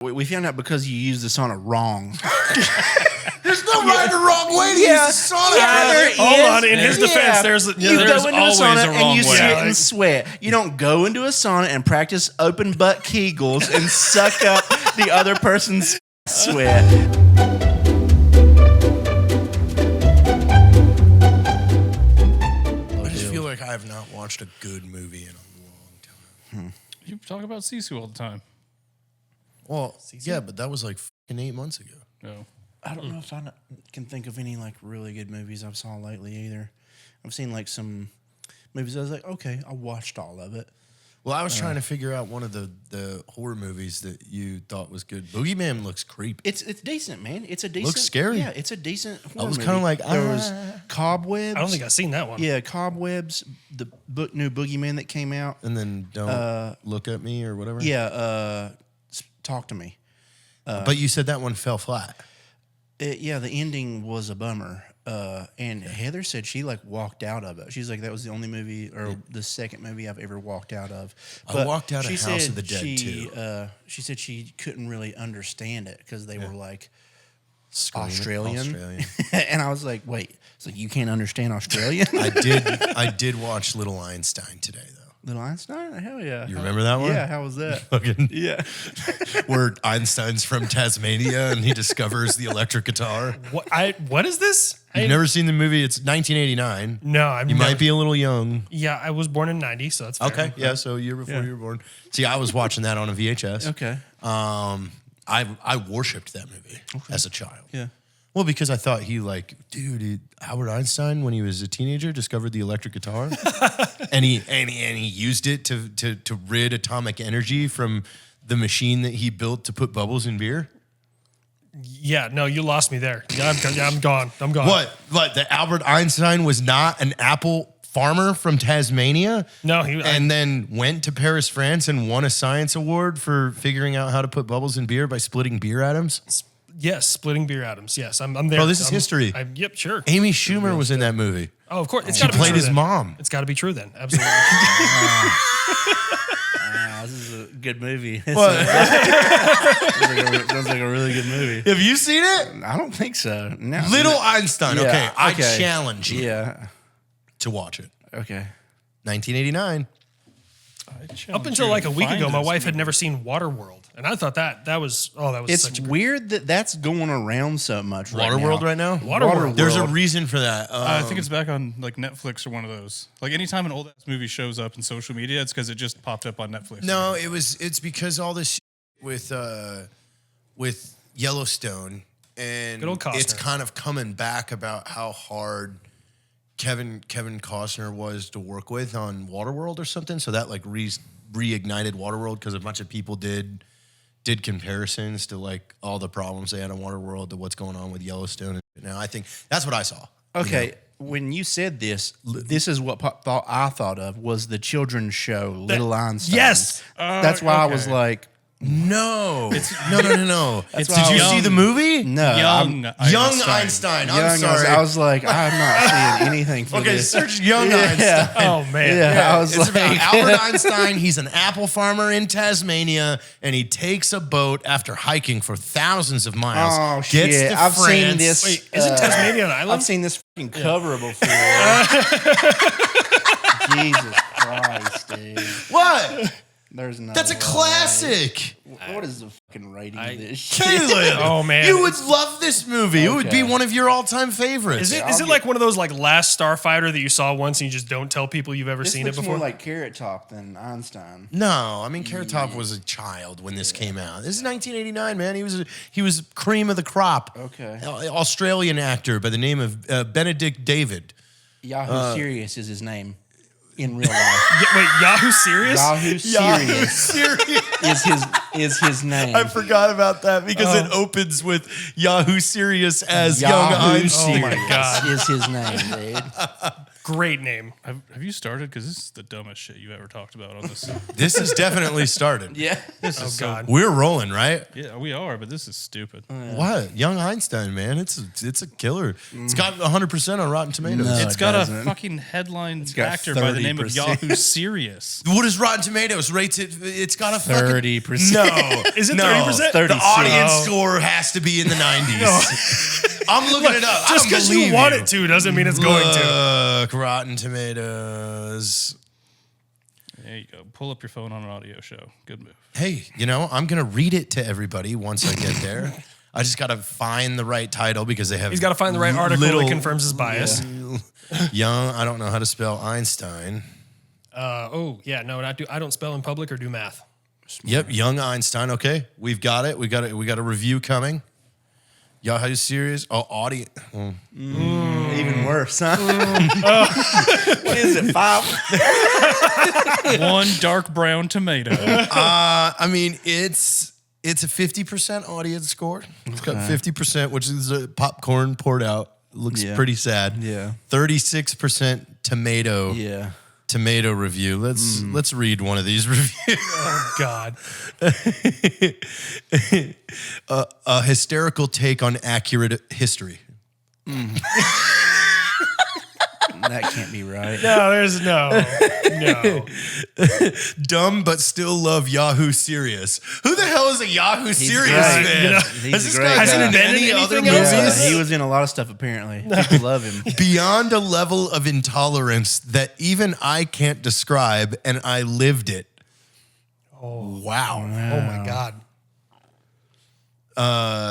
We found out because you used the sauna wrong. There's no right or wrong way to use the sauna. Yeah, hold on. In his defense, there's you go into a always sauna a wrong and you way. sit and sweat. You don't go into a sauna and practice open butt Kegels and suck up the other person's sweat. I just feel like I have not watched a good movie in a long time. You talk about Sisu all the time. Well, yeah, but that was like fucking 8 months ago. No. I don't know if I can think of any like really good movies I've saw lately either. I've seen like some movies I was like, okay, I watched all of it. Well, I was trying to figure out one of the horror movies that you thought was good. Boogeyman looks creepy. It's decent, man. It's a decent. Looks scary. Yeah, it's a decent horror I was movie. kind of like, there was Cobwebs. I don't think I've seen that one. Yeah, Cobwebs, the new Boogeyman that came out. and then don't look at me or whatever. Yeah, Talk to Me. But you said that one fell flat. Yeah, the ending was a bummer. And Heather said she like walked out of it. She's like, that was the only movie or the second movie I've ever walked out of. I walked out of House of the Dead too. She said she couldn't really understand it because they were like Screaming Australian. And I was like, wait, so you can't understand Australian? I did watch Little Einstein today though. Little Einstein? Hell yeah. You remember that one? Yeah, how was that? Fucking Yeah. where Einstein's from Tasmania and he discovers the electric guitar. What is this? You've never seen the movie? It's 1989. No, You might be a little young. Yeah, I was born in 90, so that's fair. Okay, yeah, so a year before you were born. See, I was watching that on a VHS. Okay. I worshipped that movie as a child. Yeah. Well, because I thought Albert Einstein, when he was a teenager, discovered the electric guitar, and he used it to rid atomic energy from the machine that he built to put bubbles in beer. Yeah, no, you lost me there. I'm gone. I'm gone. What? That Albert Einstein was not an apple farmer from Tasmania? No, and then went to Paris, France, and won a science award for figuring out how to put bubbles in beer by splitting beer atoms. Yes, splitting beer atoms. Yes, I'm there. Bro, this is history. Yep, sure. Amy Schumer was in that movie. Oh, of course. It's She got to be played true his then. mom. It's got to be true then. Absolutely. This is a good movie. What? Sounds like a really good movie. Have you seen it? I don't think so. No. Little Einstein. Yeah, Okay, I okay. challenge you Yeah. to watch it. Okay. 1989. Up until like a week ago, my wife had never seen Waterworld, and I thought that was It's such a weird that that's going around so much right now. Waterworld right now? Waterworld. There's a reason for that. I think it's back on like Netflix or one of those. Like anytime an old ass movie shows up in social media, it's because it just popped up on Netflix. No, it's because all this with Yellowstone and Good old Costner. it's kind of coming back about how hard Kevin Costner was to work with on Waterworld or something. So that like reignited Waterworld because a bunch of people did comparisons to like all the problems they had on Waterworld to what's going on with Yellowstone. Now I think that's what I saw. Okay. You know? When you said this is what I thought of was the children's show Little Einstein. Yes. That's why I was like, No. No. Did why I you was- see the movie? no. Young Einstein. I'm Young sorry. I was like, I'm not seeing anything for Okay, this. search Young Einstein. Oh man. Yeah, I was It's like, about Albert Einstein. He's an apple farmer in Tasmania, and he takes a boat after hiking for thousands of miles. Oh gets shit! to I've France. seen this. Wait, isn't Tasmania an island? I've seen this fucking cover before. Jesus Christ, dude! What? There's no. That's a way. classic. What is the fucking rating of this shit? Caleb. Oh, man. You would love this movie. It would be Okay. one of your all-time favorites. Is it like one of those like Last Starfighter that you saw once and you just don't tell people you've ever This seen it looks before? more like Carrot Top than Einstein. No, I mean Carrot Top was a child when this came out. This is 1989, man. He was cream of the crop. Okay. Australian actor by the name of Benedict David. Yahoo Serious is his name in real life. Wait, Yahoo Serious? Yahoo Serious Serious. is his name. I forgot about that because it opens with Yahoo Serious as Young Yahoo Einstein. Oh my God. is his name, dude. Great name. Have you started? Because this is the dumbest shit you've ever talked about on this. This has definitely started. Yeah. This is God. We're rolling, right? Yeah, we are, but this is stupid. What? Young Einstein, man. It's a killer. It's got 100% on Rotten Tomatoes. No. It's it got doesn't. a fucking headline got actor by the name of 30%. Yahoo Serious. What does Rotten Tomatoes rates it? It's got a fucking 30%. No. Is it no, 30%? 30. The audience Oh. score has to be in the 90s. I'm looking it up. Just because you want it to doesn't mean it's going to. Look, Rotten Tomatoes. There you go. Pull up your phone on an audio show. Good move. Hey, I'm going to read it to everybody once I get there. I just got to find the right title because they have. He's got to find the right article that confirms his bias. Young, I don't know how to spell Einstein. No, I don't spell in public or do math. Yep, Young Einstein. Okay, we've got it. We got a review coming. Y'all, how serious? Oh, audience. Even worse, huh? What is it, 5? One dark brown tomato. I mean, it's a 50% audience score. It's got 50%, which is popcorn poured out. Looks pretty sad. Yeah. 36% tomato. Yeah. Tomato review. Let's read one of these reviews. Oh, God. A hysterical take on accurate history. That can't be right. No, there's no. Dumb but still love Yahoo Serious. Who the hell is a Yahoo Serious great. fan? He's Has a this great guy guy. been in Hasn't any other anything else? movies? He was in a lot of stuff, apparently. People love him. Beyond a level of intolerance that even I can't describe, and I lived it. Oh, Wow. oh my God.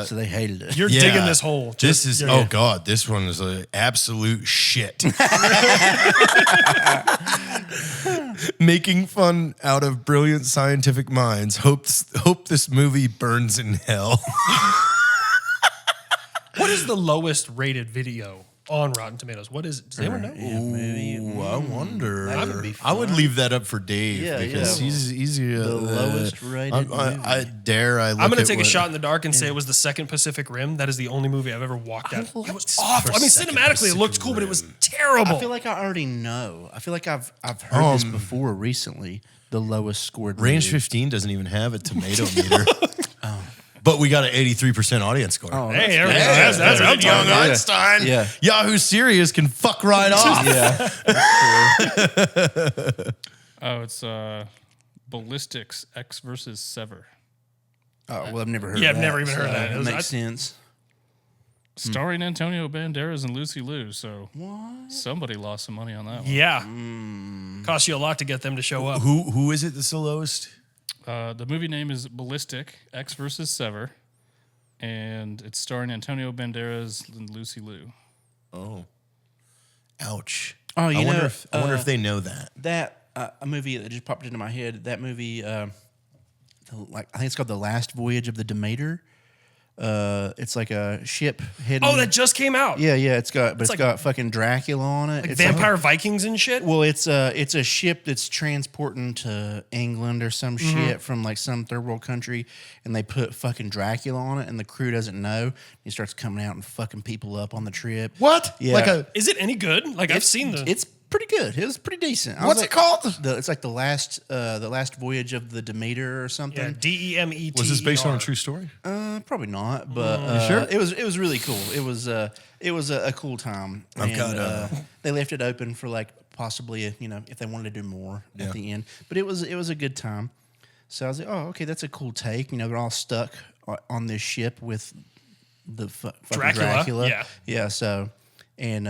So they hated it. You're digging this hole. This is, oh God, this one is an absolute shit. Making fun out of brilliant scientific minds. Hope this movie burns in hell. What is the lowest rated video on Rotten Tomatoes? What is it? Does anyone know? Yeah, maybe. Ooh, I wonder. That would be I would fun. leave that up for Dave Yeah, because yeah. he's The lowest rated I movie. dare. I look I'm going at to take a what- shot in the dark and say it was the second Pacific Rim. That is the only movie I've ever walked out. It was for awful. I mean, second cinematically, it looked Pacific cool, but it was Rim. terrible. I feel like I already know. I feel like I've heard this before recently. The lowest scored Range movie. 15 doesn't even have a tomato meter. But we got an 83% audience score. Oh, Hey, that's there we good. go. That's That's what I'm Young talking about. Einstein. Yeah. Yahoo Serious can fuck right off. Yeah. Oh, it's ballistics X versus Sever. Oh, well, I've never heard Yeah, of I've that. never even heard of that. That It was- makes sense. Starring Antonio Banderas and Lucy Liu. So somebody lost some money on that one. Yeah. Cost you a lot to get them to show up. Who is it that's the lowest? The movie name is Ballistic X versus Sever, and it's starring Antonio Banderas and Lucy Liu. Oh. Ouch. Oh, I you wonder know, if they know that. That a movie that just popped into my head. That movie, I think it's called The Last Voyage of the Demeter. It's like a ship hidden. Oh, that just came out. Yeah, it's got like- got fucking Dracula on it. Like It's Vampire Vikings and shit. well, it's a ship that's transporting to England or some shit from like some third world country, and they put fucking Dracula on it, and the crew doesn't know. He starts coming out and fucking people up on the trip. What? Yeah. Like a Is it any good? Like, I've seen the. It's pretty good. It was pretty decent. I was what's like, it called? It's like the last voyage of the Demeter or something. Yeah, DEMET. Was this based on a true story? Probably not, but sure? it was really cool. It was a cool time. I've And, got, they left it open for like possibly if they wanted to do more at the end. But it was a good time. So I was like, oh, okay, that's a cool take. They're all stuck on this ship with the fucking Dracula. Yeah. So and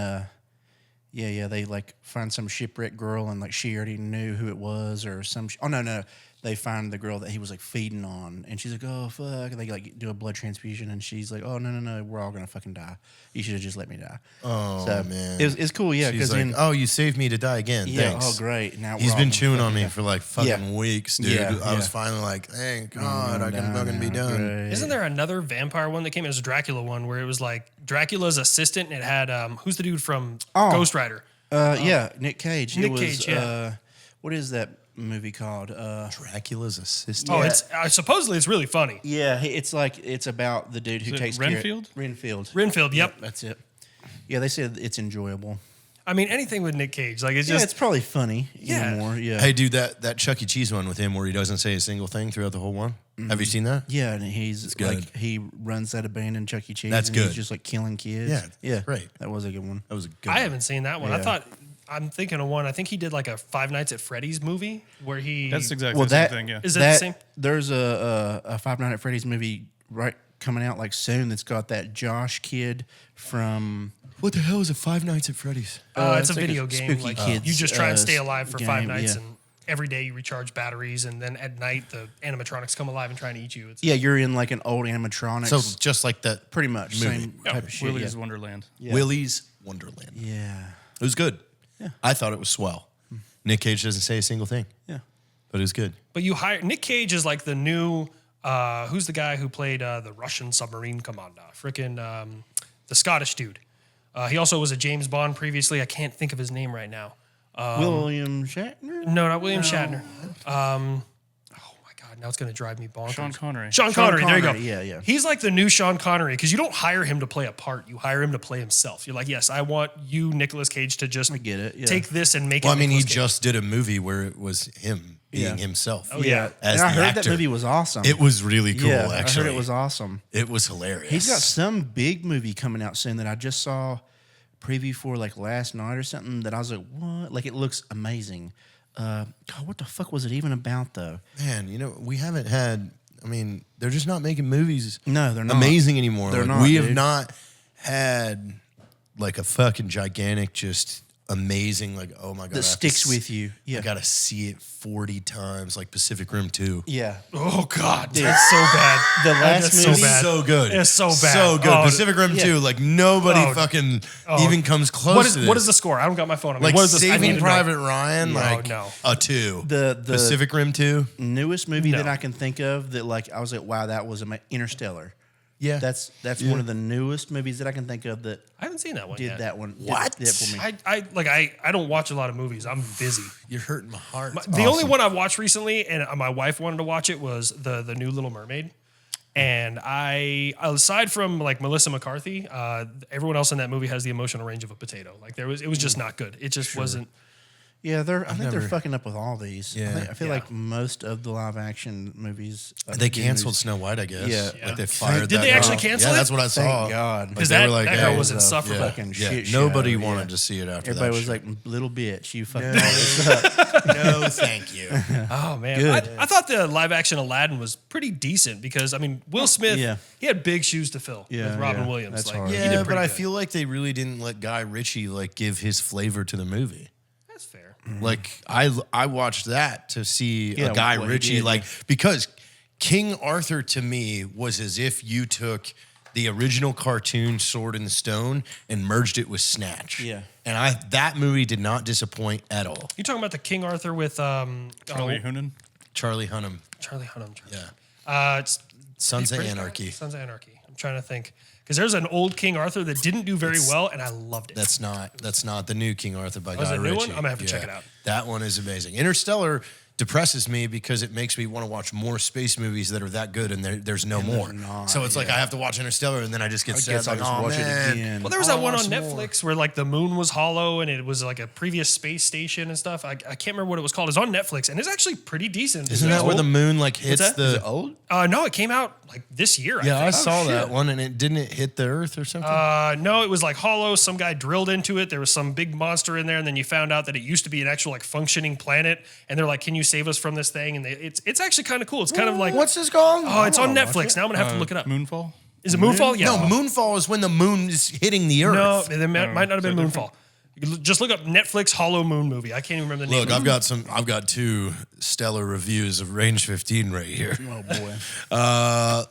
they like find some shipwrecked girl and like she already knew who it was or some. No. They find the girl that he was like feeding on, and she's like, "Oh fuck!" And they like do a blood transfusion, and she's like, "Oh no, we're all gonna fucking die. You should have just let me die." Oh, so, man. it's cool, yeah. She's Because like, oh, you saved me to die again. yeah, Thanks. oh great. Now He's we're all been gonna chewing on fucking me die. for like fucking weeks, dude. Yeah, I was yeah. finally like, thank God, I can fucking be done. Great. Isn't there another vampire one that came? It was a Dracula one where it was like Dracula's assistant, and it had who's the dude from Ghost Rider? Yeah, Nick Cage. Nick it was, Cage, yeah. What is that movie called? Dracula's assistant. Oh, it's supposedly it's really funny. Yeah, it's about the dude who Is it takes Renfield? Renfield. Renfield, yep. That's it. Yeah, they said it's enjoyable. I mean, anything with Nick Cage, like it's Yeah, just it's probably funny Yeah. anymore. Yeah. Hey, dude, that Chuck E. Cheese one with him where he doesn't say a single thing throughout the whole one. Have you seen that? Yeah, and he's good. like he runs that abandoned Chuck E. Cheese. That's and good. He's just like killing kids. Yeah, yeah, great. That was a good one. That was a good I one. haven't seen that one. Yeah. I'm thinking of one. I think he did like a Five Nights at Freddy's movie where he. That's exactly the same thing. Yeah. Is that the same? There's a Five Nights at Freddy's movie coming out like soon that's got that Josh kid from. What the hell is a Five Nights at Freddy's? It's a like video a game. Spooky Like Kids, you just try and stay alive for 5 game, nights, yeah. and every day you recharge batteries, and then at night the animatronics come alive and try and eat you. It's, Yeah, you're in like an old animatronics. So just like that pretty much movie. same type of shit. Willy's yeah. Wonderland. Yeah. Willy's Wonderland. Yeah. It was good. Yeah. I thought it was swell. Nick Cage doesn't say a single thing, Yeah. but it was good. But you hire Nick Cage is like the new. Who's the guy who played the Russian submarine commander? Freaking the Scottish dude. He also was a James Bond previously. I can't think of his name right now. William Shatner? No, not William Shatner. Oh my God, now it's going to drive me bonkers. Sean Connery. Sean Connery, there you go. Connery, yeah. He's like the new Sean Connery because you don't hire him to play a part. You hire him to play himself. You're like, yes, I want you, Nicolas Cage, to just get it, yeah. take this and make Well, it I mean, he Nicolas Cage. just did a movie where it was him being Yeah. himself. Oh, yeah. As and I the heard that actor. movie was awesome. It was really cool, yeah, actually. I heard it was awesome. It was hilarious. He's got some big movie coming out soon that I just saw preview for like last night or something that I was like, what? Like it looks amazing. God, what the fuck was it even about though? Man, you know, we haven't had, I mean, they're just not making movies No, they're not. amazing anymore. They're Like, not, we have dude. not had like a fucking gigantic, just amazing, like, oh my God. That sticks with you. I Yeah. got to see it 40 times, like Pacific Rim 2. Yeah. Oh God, that's so bad. The last That's movie- so bad. So good. It's so bad. So good. Oh, Pacific Rim yeah. 2, like nobody Oh. fucking even comes close What is to this. what is the score? I don't got my phone. I mean, Like what is this? I need Saving to know. Private Ryan, No, like no. a 2. The Pacific Rim 2. newest movie No. that I can think of that like I was like, wow, that was Interstellar. Yeah. That's one of the newest movies that I can think of that I haven't seen that one did yet. that one. What? Did it for me. I don't watch a lot of movies. I'm busy. You're hurting my heart. The only one I've watched recently, and my wife wanted to watch it, was the new Little Mermaid. And I, aside from like Melissa McCarthy, everyone else in that movie has the emotional range of a potato. Like it was just not good. It just wasn't. Yeah, I think they're never- fucking up with all these. Yeah. I feel Yeah. like most of the live action movies. They canceled Snow White, I guess. Yeah. Like they Did fired they that actually girl. cancel Yeah, it? that's what I saw. Thank God. Because they that, were like, that hey, girl it was was a insufferable. fucking Yeah, shit nobody show, wanted yeah. to see it after Everybody that. was shit. like, little bitch, you fucking all this up. no, thank you. Oh man, Good. I thought the live action Aladdin was pretty decent because I mean Will Smith, Yeah. he had big shoes to fill Yeah, with Robin yeah. Williams. That's like, hard. he did Yeah, pretty but I good. feel like they really didn't let Guy Ritchie like give his flavor to the movie. that's fair. Like I watched that to see Yeah, a Guy what he Ritchie did, like because King Arthur to me was as if you took the original cartoon Sword in the Stone and merged it with Snatch. Yeah. And that movie did not disappoint at all. You talking about the King Arthur with Charlie Hunnam. Charlie Hunnam. Charlie Hunnam? Yeah. It's Sons of British guy? Anarchy. Sons of Anarchy. I'm trying to think because there's an old King Arthur that didn't do very well, and I loved it. That's not the new King Arthur by is Guy it a new Ritchie. one? I'm gonna have to check it out. That one is amazing. Interstellar depresses me because it makes me want to watch more space movies that are that good, and there's no more. not, So it's like I have to watch Interstellar, and then I just get sad. guess I'll Like, just oh, watch it man. again. Well, there was I that one on want some more. Netflix where like the moon was hollow and it was like a previous space station and stuff. I can't remember what it was called. It's on Netflix and it's actually pretty decent. Isn't that where the moon like hits that? the? Is it old? No, it came out like this year. Yeah, I I think. saw shit. that one, and it didn't hit the Earth or something. No, it was like hollow. Some guy drilled into it. There was some big monster in there, and then you found out that it used to be an actual like functioning planet. And they're like, "Can you save us from this thing?" And it's actually kind of cool. It's kind of like What's this called? Oh, it's on Netflix. Now I'm gonna have to look it up. Moonfall. Is it Moonfall? Yeah. No, Moonfall is when the moon is hitting the Earth. No, it might not have been so Moonfall. You can just look up Netflix Hollow Moon movie. I can't even remember the name. Look, I've got 2 stellar reviews of Range 15 right here. Oh boy.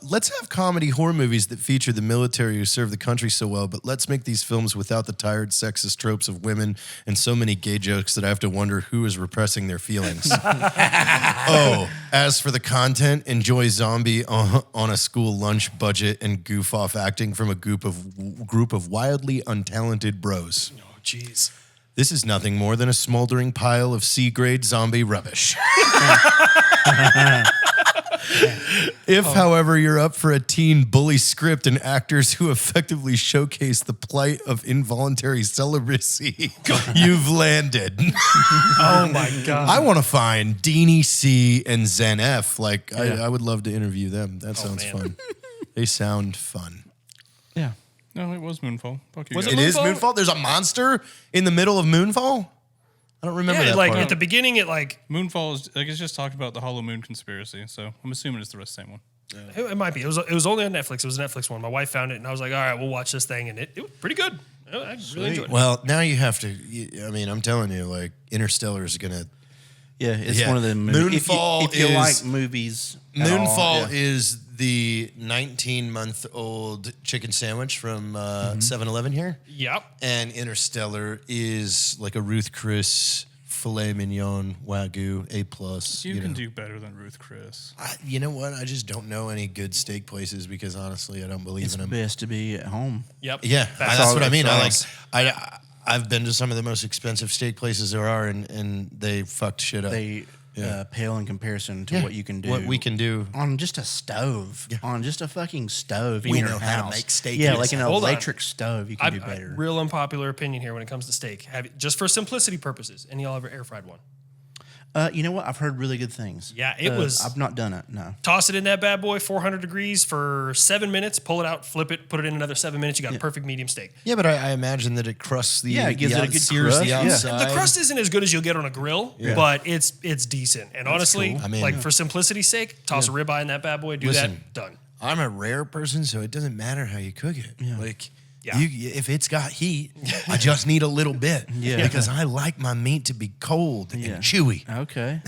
Let's have comedy horror movies that feature the military who serve the country so well, but let's make these films without the tired sexist tropes of women and so many gay jokes that I have to wonder who is repressing their feelings. Oh, as for the content, enjoy zombie on a school lunch budget and goof off acting from a group of wildly untalented bros. Oh, jeez. This is nothing more than a smoldering pile of C-grade zombie rubbish. If, however, you're up for a teen bully script and actors who effectively showcase the plight of involuntary celibacy, you've landed. Oh my god. I want to find Deanie C and Zen F. Like, I would love to interview them. That sounds man. fun. They sound fun. Yeah. No, it was Moonfall. Fuck you Was guys. It is Moonfall? Moonfall? There's a monster in the middle of Moonfall? I don't remember Yeah, that like part. at the beginning, it like Moonfall is like it's just talked about the Hollow Moon conspiracy, so I'm assuming it's the same one. it might be. It was only on Netflix. It was a Netflix one. My wife found it, and I was like, all right, we'll watch this thing, and it was pretty good. I really enjoyed it. Well, now you have to. I mean, I'm telling you, like Interstellar is gonna. Yeah, it's Yeah. one of the movies. Moonfall if you is- like movies, at all, Moonfall yeah. is the 19-month-old chicken sandwich from 7-Eleven here, Yep. and Interstellar is like a Ruth Chris filet mignon wagyu A+. You can know. do better than Ruth Chris. You know what? I just don't know any good steak places because honestly, I don't believe It's in them. best to be at home. Yep. Yeah, Facts. that's what I mean. Facts. I've been to some of the most expensive steak places there are, and they fucked shit up. They pale in comparison to Yeah. what you can do. What we can do. on just a stove, on just a fucking stove in We your know house. how to make steak Yeah, in like this an Hold on. electric stove, you can do better. Real unpopular opinion here when it comes to steak. Just for simplicity purposes, any y'all ever air fried one? You know what? I've heard really good things. Yeah, it was- I've not done it. No. Toss it in that bad boy, 400 degrees for 7 minutes. Pull it out, flip it, put it in another 7 minutes. You got a perfect medium steak. Yeah, but I imagine that it crusts the Yeah, it gives it a good sears crust, the yeah. outside. The crust isn't as good as you'll get on a grill, but it's decent. And honestly, cool. I mean- like for simplicity's sake, toss a ribeye in that bad boy. Do Listen. that. Done. I'm a rare person, so it doesn't matter how you cook it. Like, Yeah. if it's got heat, I just need a little bit. Yeah. Because I like my meat to be cold Yeah. and chewy. Okay.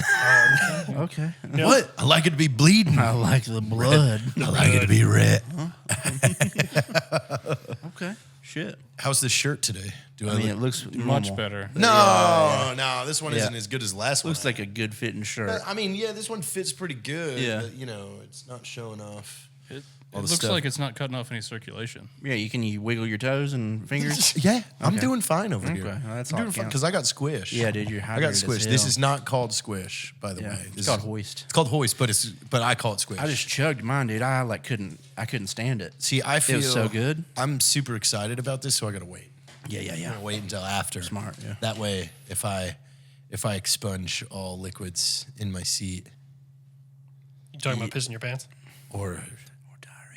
Okay. What? I like it to be bleeding. I like the blood. I like it to be red. Okay. Shit. How's this shirt today? Do I mean, it looks Much normal. better. No, this one Yeah. isn't as good as the last one. Looks like a good fitting shirt. But, I mean, yeah, this one fits pretty good. Yeah. But, it's not showing off. It All the looks stuff. like it's not cutting off any circulation. Yeah, you wiggle your toes and fingers. Yeah, I'm Okay. doing fine over here. Okay, well, that's I'm all doing that fine counts. because I got squish. Yeah, dude, you're I hydrated got as squish. This hell. is not called squish, by the Yeah, way. it's This called is- hoist. It's called hoist, but I call it squish. I just chugged mine, dude. I couldn't stand it. see. I feel was so good. I'm super excited about this, so I gotta wait. Yeah. I'm gonna wait until after. Smart, yeah. That way, if I expunge all liquids in my seat, You talking about pissing your pants? or diarrhea.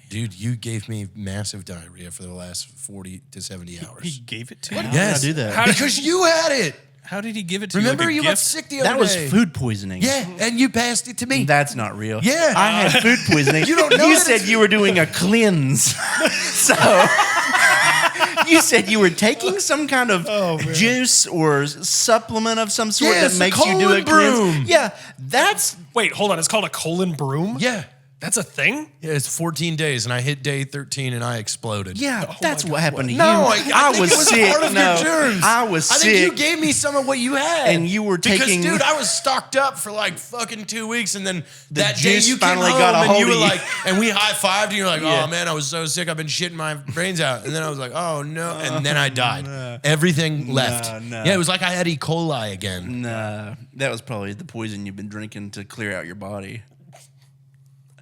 dude, you gave me massive diarrhea for the last 40 to 70 hours. He gave it to you. How did I do that? because you had it. How did he give it to Remember, you? you Like a got gift? sick the other That was day. food poisoning. Yeah, and you passed it to me. That's not real. Yeah. I had food poisoning. You don't know You that said it's- you were doing a cleanse. So you said you were taking some kind of juice or supplement of some sort Yeah, it's that the makes you do a colon broom. cleanse. Yeah, that's Wait, hold on. It's called a colon broom? Yeah. That's a thing? Yeah, it's 14 days, and I hit day 13, and I exploded. that's what happened to No, you. I think it was sick. part of no, your germs. I was I sick. think you gave me some of what you had. And you were taking- Because, dude, I was stocked up for like fucking 2 weeks, and then that day juice you came finally home, got a and hold you were of you. like, and we high-fived, and you're like, Yeah. oh, man, I was so sick, I've been shitting my brains out. And then I was like, oh, no. And then I died. Everything left. no. Yeah, it was like I had E. coli again. Nah, that was probably the poison you've been drinking to clear out your body.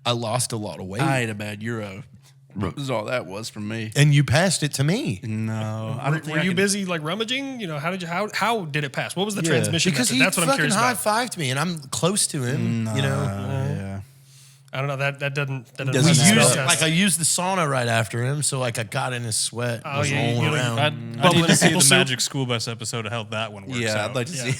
I lost a lot of weight. I ate a bad euro. That's all that was for me. And you passed it to me. No, I don't think Were I you could- busy like rummaging? How did it pass? What was the Yeah. transmission Because method? he That's what I'm fucking curious about. high-fived me, and I'm close to him, Yeah. I don't know. That doesn't Doesn't really matter. spell Used, test. like I used the sauna right after him, so like I got in his sweat, Oh, was yeah, rolling you like- around. I Bubbling need to see maple the soup? Magic School Bus episode of how that one works Yeah, out. I'd like to see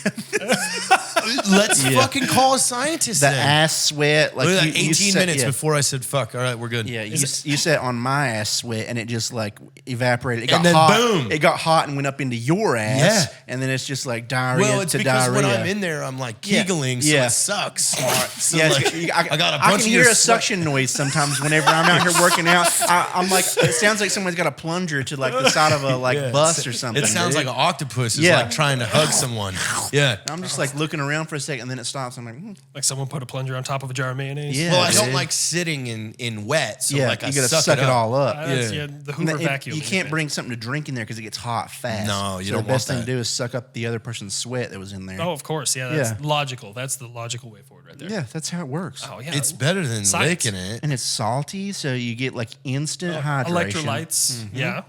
Let's fucking call a scientist. the then. ass sweat. Like Look at you, that, you 18 said- minutes yeah. before I said fuck. All right, we're good. Yeah, you sat on my ass sweat and it just like evaporated. It got And then hot. boom. It got hot and went up into your ass. Yeah. And then it's just like diarrhea Well, it's to because diarrhea. when I'm in there, I'm like Yeah. giggling, so Yeah. it sucks. So Yeah, like, I got a bunch I of can your hear a sweat. suction noise sometimes whenever I'm out here working out. I'm like, it sounds like someone's got a plunger to like the side of a like Yeah, bus or something. It sounds dude. like an octopus is Yeah. like trying to hug someone. Yeah. I'm just like looking around for a second and then it stops. I'm like, Like someone put a plunger on top of a jar of mayonnaise. Yeah. Well, I don't dude. like sitting in wet, so yeah, like I you gotta suck it all up. That's, Yeah. the And Hoover it- vacuum. you in can't your bring something to drink in there because it gets hot fast. No, you so don't the best want thing that. to do is suck up the other person's sweat that was in there. pants. Oh, of course. Yeah, that's Yeah. logical. That's the logical way forward right there. Yeah, that's how it works. Oh, yeah. It's better than Science. licking it. And it's salty, so you get like instant hydration. Electrolytes. Yeah.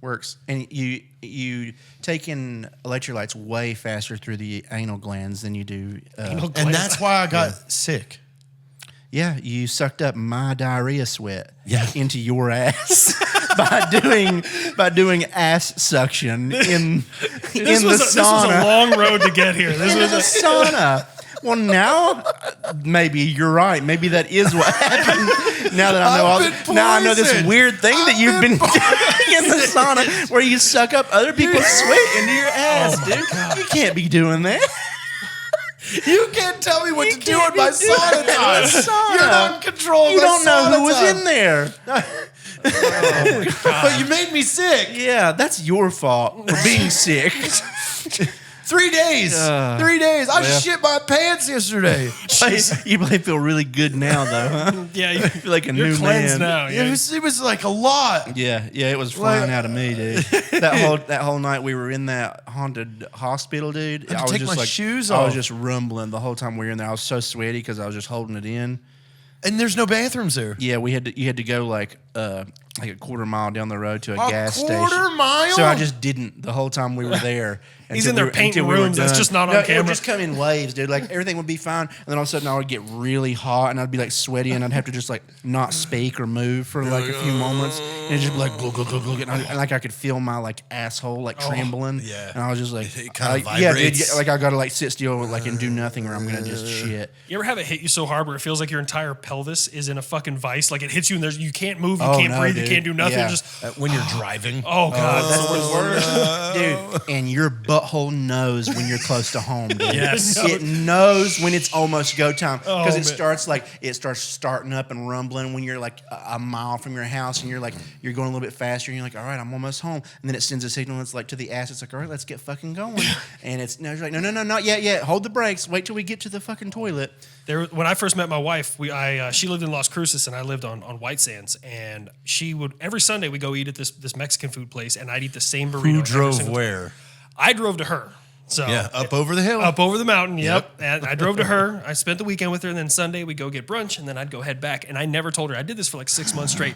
Works. And you take in electrolytes way faster through the anal glands than you do. Anal And glands. that's why I got sick. Yeah, you sucked up my diarrhea sweat into your ass by doing ass suction in the sauna. This was a long road to get here. This was a sauna. Well, now maybe you're right. Maybe that is what happened. Now that I know now I know this weird thing that you've been doing in the sauna, where you suck up other people's sweat into your ass, dude. You can't be doing that. You can't tell me what to do in my sauna time. You're not in control. You don't know who was in there. But you made me sick. Yeah, that's your fault for being sick. 3 days. 3 days. I shit my pants yesterday. You probably feel really good now, though, huh? Yeah, you feel like a you're new cleansed man. now. Yeah. It was like a lot. Yeah, it was flying out of me, dude. That whole night we were in that haunted hospital, dude. I had to take my shoes I was off. just rumbling the whole time we were in there. I was so sweaty because I was just holding it in. And there's no bathrooms there. Yeah, you had to go like a quarter mile down the road to a gas station. Quarter mile? So I just didn't the whole time we were there. He's in there painting rooms. That's just not on It camera. would just come in waves, dude. Like everything would be fine, and then all of a sudden I would get really hot, and I'd be like sweaty, and I'd have to just like not speak or move for like a few moments, and it'd just be like glug, glug, glug, glug, and like I could feel my like asshole like trembling. yeah. And I was just like, It kind of yeah, dude. vibrates. Like I gotta like sit still, like and do nothing, or I'm gonna just shit. You ever have it hit you so hard where it feels like your entire pelvis is in a fucking vice? Like it hits you and you can't move, you can't breathe, dude. you can't do nothing. Yeah. Just When you're driving. oh god, That's what's worse, dude. And your butthole knows when you're close to home, dude. Yes. It knows when it's almost go time because Oh, it starts starting up and rumbling when you're like a mile from your house and you're going a little bit faster and you're like, all right, I'm almost home, and then it sends a signal. It's like to the ass. It's like, all right, let's get fucking going. And you're like, no, not yet. Hold the brakes. Wait till we get to the fucking toilet. when I first met my wife, she lived in Las Cruces and I lived on White Sands, and she would every Sunday we go eat at this Mexican food place, and I'd eat the same burrito. Who every drove single where? time. I drove to her. So Yeah, up over the hill. Up over the mountain, yep. And I drove to her. I spent the weekend with her, and then Sunday we'd go get brunch, and then I'd go head back. And I never told her. I did this for like 6 months straight.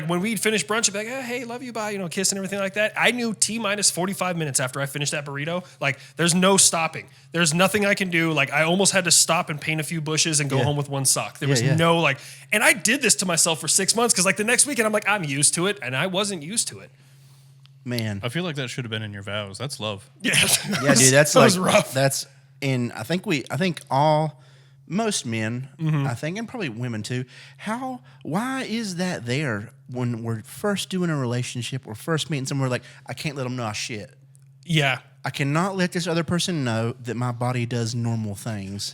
When we'd finish brunch, I'd be like, oh, hey, love you, bye, kiss and everything like that. I knew T-minus 45 minutes after I finished that burrito, like there's no stopping. There's nothing I can do. Like I almost had to stop and paint a few bushes and go home with one sock. There was no and I did this to myself for 6 months because like the next weekend I'm like, I'm used to it, and I wasn't used to it. Man, I feel like that should have been in your vows. That's love. Yeah, yeah, dude, that's that like was rough. that's in. I think most men, I think, and probably women too. Why is that there when we're first doing a relationship or first meeting somewhere? Like, I can't let them know I shit. Yeah. I cannot let this other person know that my body does normal ththings.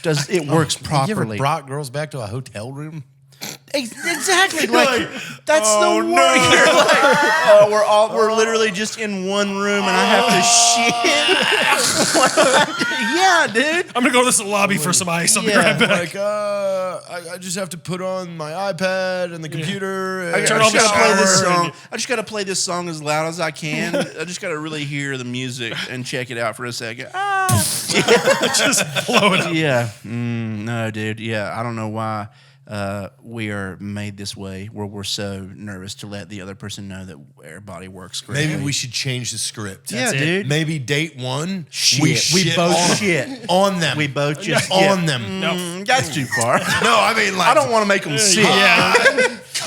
It works properly? You ever brought girls back to a hotel room? Exactly. Like that's the word. You're like, we're literally just in one room and I have to shit. Yeah, dude. I'm gonna go to this lobby for some ice. I'll be right back. Like, I just have to put on my iPad and the computer. I And Turn off the just gotta play this shower song. and- I just gotta play this song as loud as I can. I just gotta really hear the music and check it out for a second. Just blow it up. Yeah. No, dude. Yeah. I don't know why we are made this way, where we're so nervous to let the other person know that our body works great. Maybe we should change the script. Yeah, it. dude. Maybe date one. Shit. We both shit. on them. We both just on them. No. That's too far. No, I mean like I don't want to make them sick. Yeah.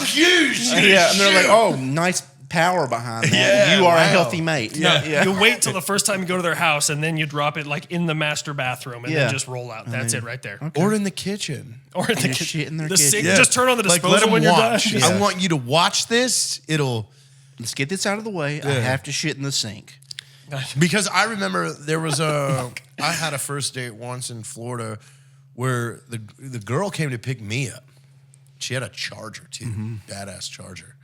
huge. Yeah, and they're like, oh, nice power behind that. Yeah, You are a wow. healthy mate. No, Yeah. you wait till the first time you go to their house, and then you drop it like in the master bathroom, and Yeah. then just roll out. That's it right there. Or in the kitchen. Or in the Just shit in their the kitchen. sink. Yeah. Just turn on the Like, disposal let them when you're watch. done. I want you to watch this. Let's get this out of the way. I have to shit in the sink. Because I remember there was I had a first date once in Florida where the girl came to pick me up. She had a Charger too, badass Charger.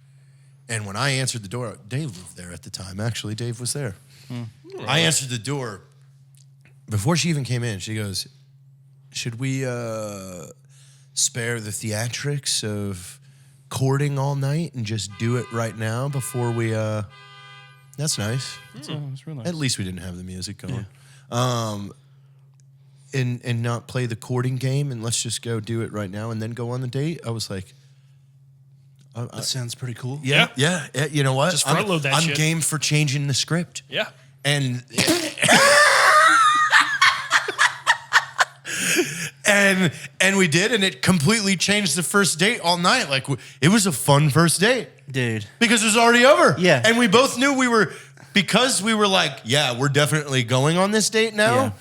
And when I answered the door, Dave lived there at the time. Actually, Dave was there. I answered the door. Before she even came in, she goes, should we spare the theatrics of courting all night and just do it right now before we... That's nice. It's real nice. At least we didn't have the music going. And not play the courting game and let's just go do it right now and then go on the date. I was like... That sounds pretty cool. Yeah. Yeah, you know what? Just front load that I'm shit. game for changing the script. And we did, and it completely changed the first date all night. Like, it was a fun first date. Dude. Because it was already over. Yeah. And we both knew because we were like, yeah, we're definitely going on this date now. Yeah.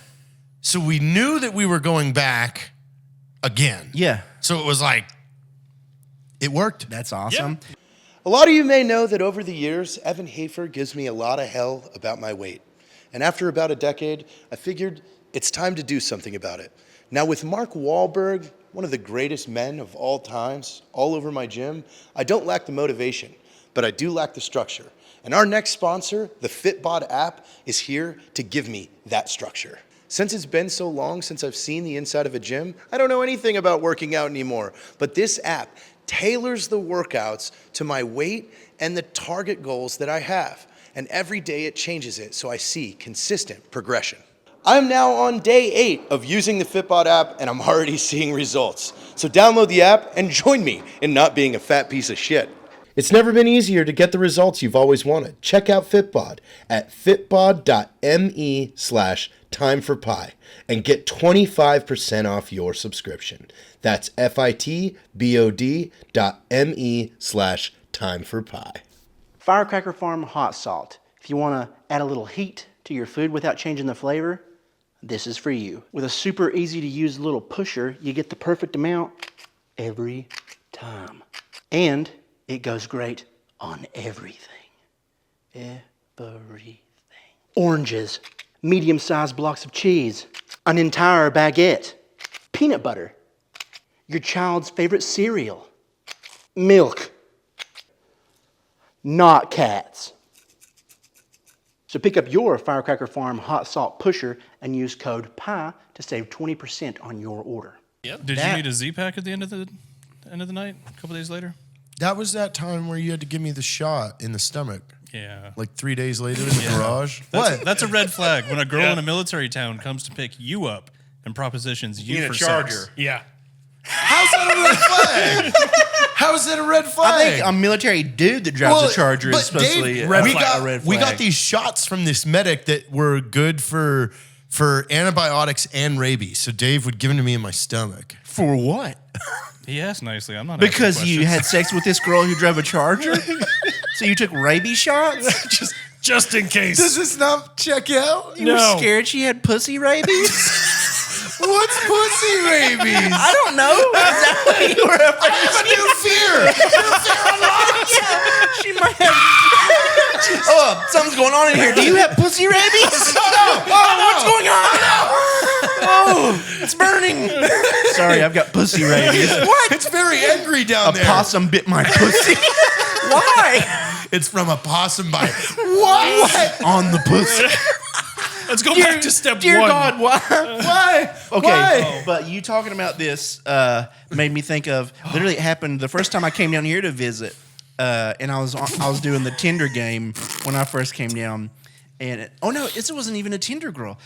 So we knew that we were going back again. Yeah. So it was like, it worked. That's awesome. Yeah. A lot of you may know that over the years, Evan Hafer gives me a lot of hell about my weight. And after about a decade, I figured it's time to do something about it. Now with Mark Wahlberg, one of the greatest men of all times, all over my gym, I don't lack the motivation, but I do lack the structure. And our next sponsor, the Fitbod app, is here to give me that structure. Since it's been so long since I've seen the inside of a gym, I don't know anything about working out anymore. But this app tailors the workouts to my weight and the target goals that I have. And every day it changes it so I see consistent progression. I'm now on day 8 of using the Fitbod app and I'm already seeing results. So download the app and join me in not being a fat piece of shit. It's never been easier to get the results you've always wanted. Check out Fitbod at fitbod.me/timeforpie and get 25% off your subscription. That's fitbod.me/timeforpie. Firecracker Farm hot salt. If you want to add a little heat to your food without changing the flavor, this is for you. With a super easy to use little pusher, you get the perfect amount every time. And it goes great on everything. Everything. Oranges, medium-sized blocks of cheese, an entire baguette, peanut butter, your child's favorite cereal, milk, not cats. So pick up your Firecracker Farm hot salt pusher and use code PIE to save 20% on your order. Did you need a Z-Pack at the end of the night, a couple days later? That was that time where you had to give me the shot in the stomach. Yeah. Like 3 days later in the garage. That's a red flag when a girl in a military town comes to pick you up and propositions you for sex. Yeah. How's that a red flag? How is that a red flag? I think a military dude that drives a Charger is especially Dave, a red flag. We got these shots from this medic that were good for antibiotics and rabies. So Dave would give them to me in my stomach. For what? He asked nicely. I'm not Because asking you questions. had sex with this girl who drove a Charger? So you took rabies shots? Just in case. Does this not check out? You were scared she had pussy rabies? What's pussy rabies? I don't know. Is that what you were afraid I have a new fear. She might have. Oh, something's going on in here. Do you have pussy rabies? No. What's going on? Oh, it's burning. Sorry, I've got pussy rabies. What? It's very angry down there. A possum bit my pussy. Why? It's from a possum bite. What? On the pussy. Let's go back to step Dear 1. God, why? Why? Okay, Why? but you talking about this made me think of literally it happened the first time I came down here to visit, and I was doing the Tinder game when I first came down, and this wasn't even a Tinder girl.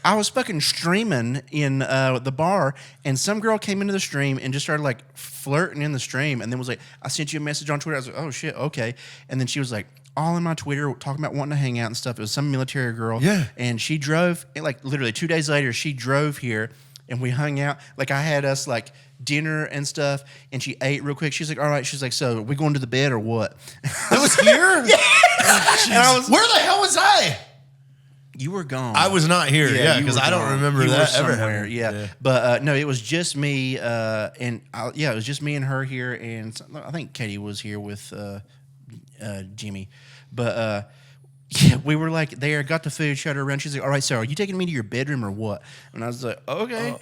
I was fucking streaming in the bar, and some girl came into the stream and just started like flirting in the stream, and then was like, "I sent you a message on Twitter." I was like, "Oh shit, okay," and then she was like, all in my Twitter talking about wanting to hang out and stuff. It was some military girl. Yeah. And she drove, and like literally 2 days later, she drove here and we hung out. Like I had us like dinner and stuff, and she ate real quick. She's like, all right. She's like, so we going to the bed or what? It was here? Yeah. And Where the hell was I? You were gone. I was not here. Yeah, you because were I don't gone. remember You were that ever somewhere. happening. Yeah. But no, it was just me. It was just me and her here, and I think Katie was here with Jimmy. But yeah, we were like there, got the food, shut her around. She's like, all right, so are you taking me to your bedroom or what? And I was like, okay.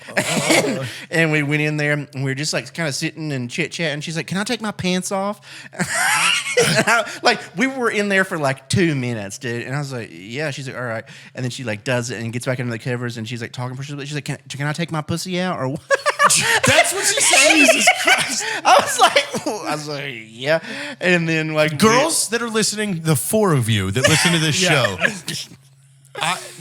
And we went in there, and we were just like kind of sitting and chit-chatting. She's like, can I take my pants off? Like, we were in there for like 2 minutes, dude. And I was like, yeah. She's like, all right. And then she like does it and gets back into the covers, and she's like talking for she's like, can I take my pussy out or what? That's what she said. Jesus Christ. I was like, yeah. And then like Girls that are listening, the 4 of you that listen to this show,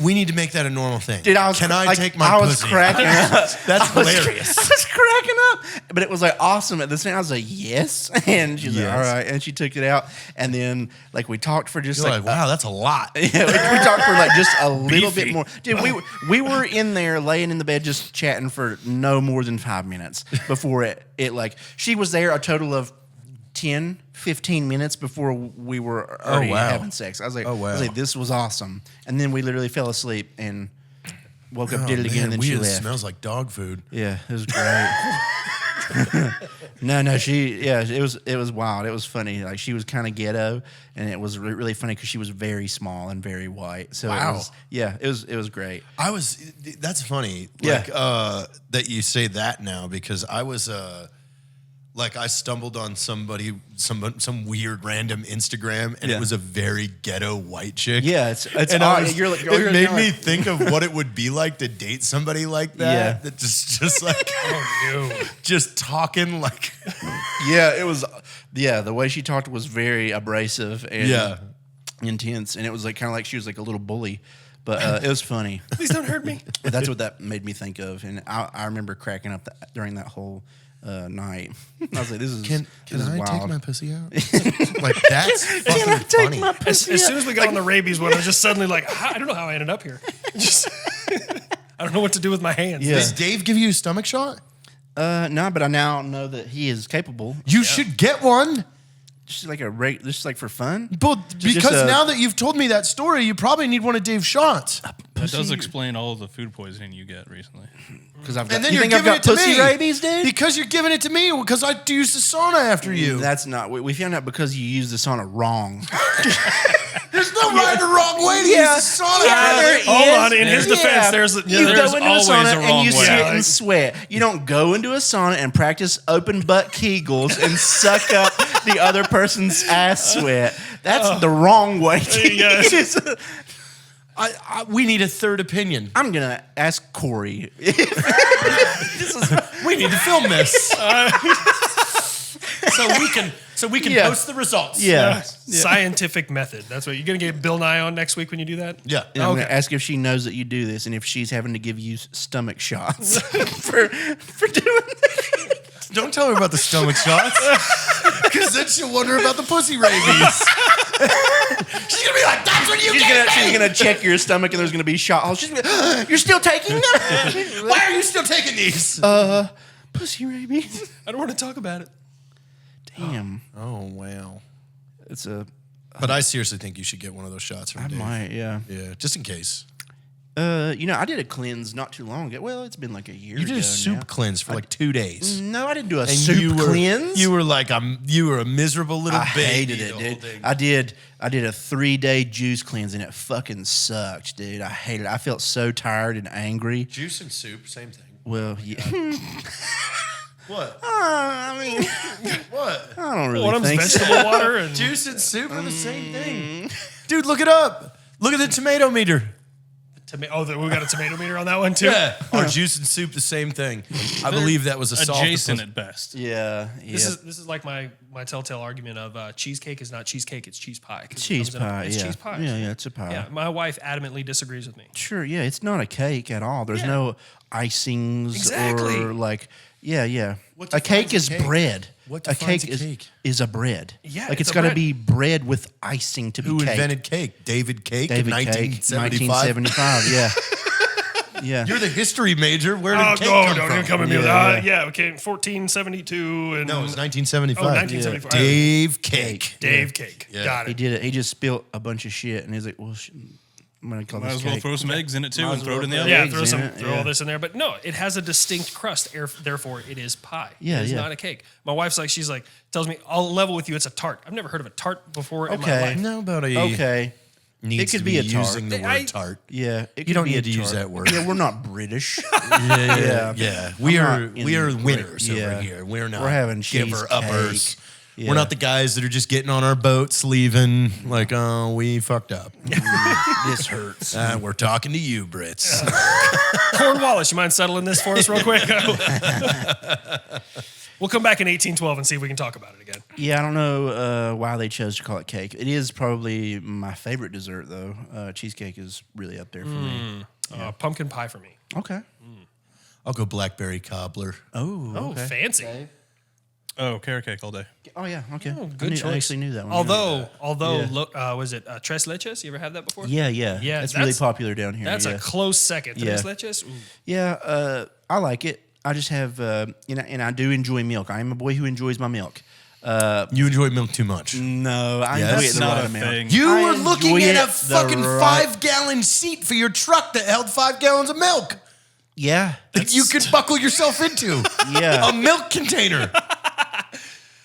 We need to make that a normal thing. Dude, Can I take my I was pussy? cracking up. That's hilarious. I was cracking up. But it was like awesome. At the same, I was like, yes. And she's like, Yes. all right. And she took it out. And then like we talked for just You're like, like, wow, that's a lot. yeah, we talked for like just a little bit more. Dude, we were in there laying in the bed just chatting for no more than 5 minutes before it like she was there a total of 10, 15 minutes before we were already wow. having sex. I was like, Oh, wow. I was like, this was awesome. And then we literally fell asleep and woke up, did it again, and then weird. she It left. smells like dog food. Yeah, it was great. No, it was wild. It was funny. Like she was kind of ghetto, and it was really funny because she was very small and very white. So Wow. it was great. That's funny. Yeah. Like that you say that now because I was like I stumbled on some weird random Instagram and Yeah. it was a very ghetto white chick. Yeah, it's And odd. I was, You're it made me like- think of what it would be like to date somebody like that. Yeah. That just like just talking like Yeah, it was. Yeah, the way she talked was very abrasive and Yeah. intense, and it was like kind of like she was like a little bully, but it was funny. Please don't hurt me. That's what that made me think of, and I remember cracking up during that whole night. I was like, "This is Can this is I wild. take my pussy out? Like that's fucking funny. As soon as we got on the rabies one, I was just suddenly like, I don't know how I ended up here. Just, I don't know what to do with my hands. Yeah. Does Dave give you a stomach shot? No, but I now know that he is capable. You should get one. Just like just like for fun. But Just because a- now that you've told me that story, you probably need one of Dave's shots. That does explain all of the food poisoning you get recently. Because I've got, And then you you're think I've giving got it to pussy me. rabies, dude? Because you're giving it to me because I use the sauna after you. That's not. We found out because you used the sauna wrong. There's no right or wrong way to Yeah. use the sauna. Yeah, brother. there Hold is. on, in his defense, there's you there's go into always a sauna a wrong and you way. sit Yeah. and sweat. You don't go into a sauna and practice open butt Kegels and suck up the other person's ass sweat. That's the wrong way to Yeah. use it. We need a third opinion. I'm gonna ask Corey. We need to film this so we can Yeah. post the results. Yeah. scientific method. That's what you're gonna get Bill Nye on next week when you do that. Yeah. And I'm gonna ask if she knows that you do this and if she's having to give you stomach shots for doing that. Don't tell her about the stomach shots. Because then she'll wonder about the pussy rabies. She's gonna be like, that's what you gave me. She's gonna check your stomach and there's gonna be shot holes. She's gonna be like, you're still taking them? Why are you still taking these? Pussy rabies. I don't want to talk about it. Damn. Oh, wow. It's a. But I seriously think you should get one of those shots from I Dave. might, yeah. Yeah, just in case. I did a cleanse not too long ago. Well, it's been like a year. You did ago a soup now. cleanse for like 2 days. No, I didn't do a And soup you were, cleanse. You were like, you were a miserable little I baby. hated it, the whole dude. thing. I did a 3-day juice cleanse and it fucking sucked, dude. I hated it. I felt so tired and angry. Juice and soup, same thing. Well, yeah. What? I mean, What? I don't really One of think them's so. vegetable water and Juice and soup are the same thing. Dude, look it up. Look at the tomato meter. we got a tomato meter on that one too. Yeah. Are juice and soup the same thing? I believe that was a solve. Adjacent at best. Yeah, This is like my telltale argument of cheesecake is not cheesecake, it's cheese pie. 'Cause it cheese comes in a- pie. It's Yeah, cheese pie. yeah, it's a pie. Yeah, my wife adamantly disagrees with me. Sure, yeah, it's not a cake at all. There's Yeah. no icings Exactly. or like, yeah. What A cake defines is a cake? bread. What a defines cake a is cake? is a bread. Yeah, like it's it's a got to bread. be bread with icing to be Who cake. invented cake? David Cake David in Cake, 1975. 1975. Yeah, yeah. You're the history major. Where did Oh, cake no, come don't from? even come at me with Yeah, that. Yeah, okay, 1472 and No, it was 1975. Oh, 1975. Dave Cake. Dave Cake. Yeah. Got He it. did it. He just spilled a bunch of shit, and he's like, "Well, I'm gonna call Might this as well cake." throw some eggs in it too Might and as throw it in the well oven. Yeah, eggs in it, throw yeah. all this in there. But no, it has a distinct crust. Therefore, it is pie. Yeah, it is yeah. not a cake. My wife's like, tells me, I'll level with you. It's a tart. I've never heard of a tart before in my Okay. life. No, but he Okay, needs It could to be a tart. using the word I- tart. yeah. It You could don't be need a to use tart. that word. Yeah, we're not British. Yeah. We I'm are not in we are the- winners yeah. over here. We're not We're having giver cheesecake. uppers. Yeah. We're not the guys that are just getting on our boats, leaving like, oh, we fucked up. This hurts. We're talking to you, Brits. Cornwallis, you mind settling this for us real quick? We'll come back in 1812 and see if we can talk about it again. Yeah, I don't know why they chose to call it cake. It is probably my favorite dessert, though. Cheesecake is really up there for me. Pumpkin pie for me. Okay. I'll go blackberry cobbler. Oh, okay. fancy. Oh, carrot cake all day. Oh, yeah. Okay. good I choice. actually knew that one. Although, was it tres leches? You ever had that before? Yeah. Yeah, That's really that's- popular down here. That's yeah. a close second. Tres Yeah. leches? Ooh. Yeah, I like it. I just have, and I do enjoy milk. I am a boy who enjoys my milk. You enjoy milk too much. No, I Yeah, enjoy that's it the not right a amount. thing. You I were looking enjoy at a it the fucking right- 5-gallon seat for your truck that held 5 gallons of milk. Yeah. That you could buckle yourself into. Yeah. A milk container.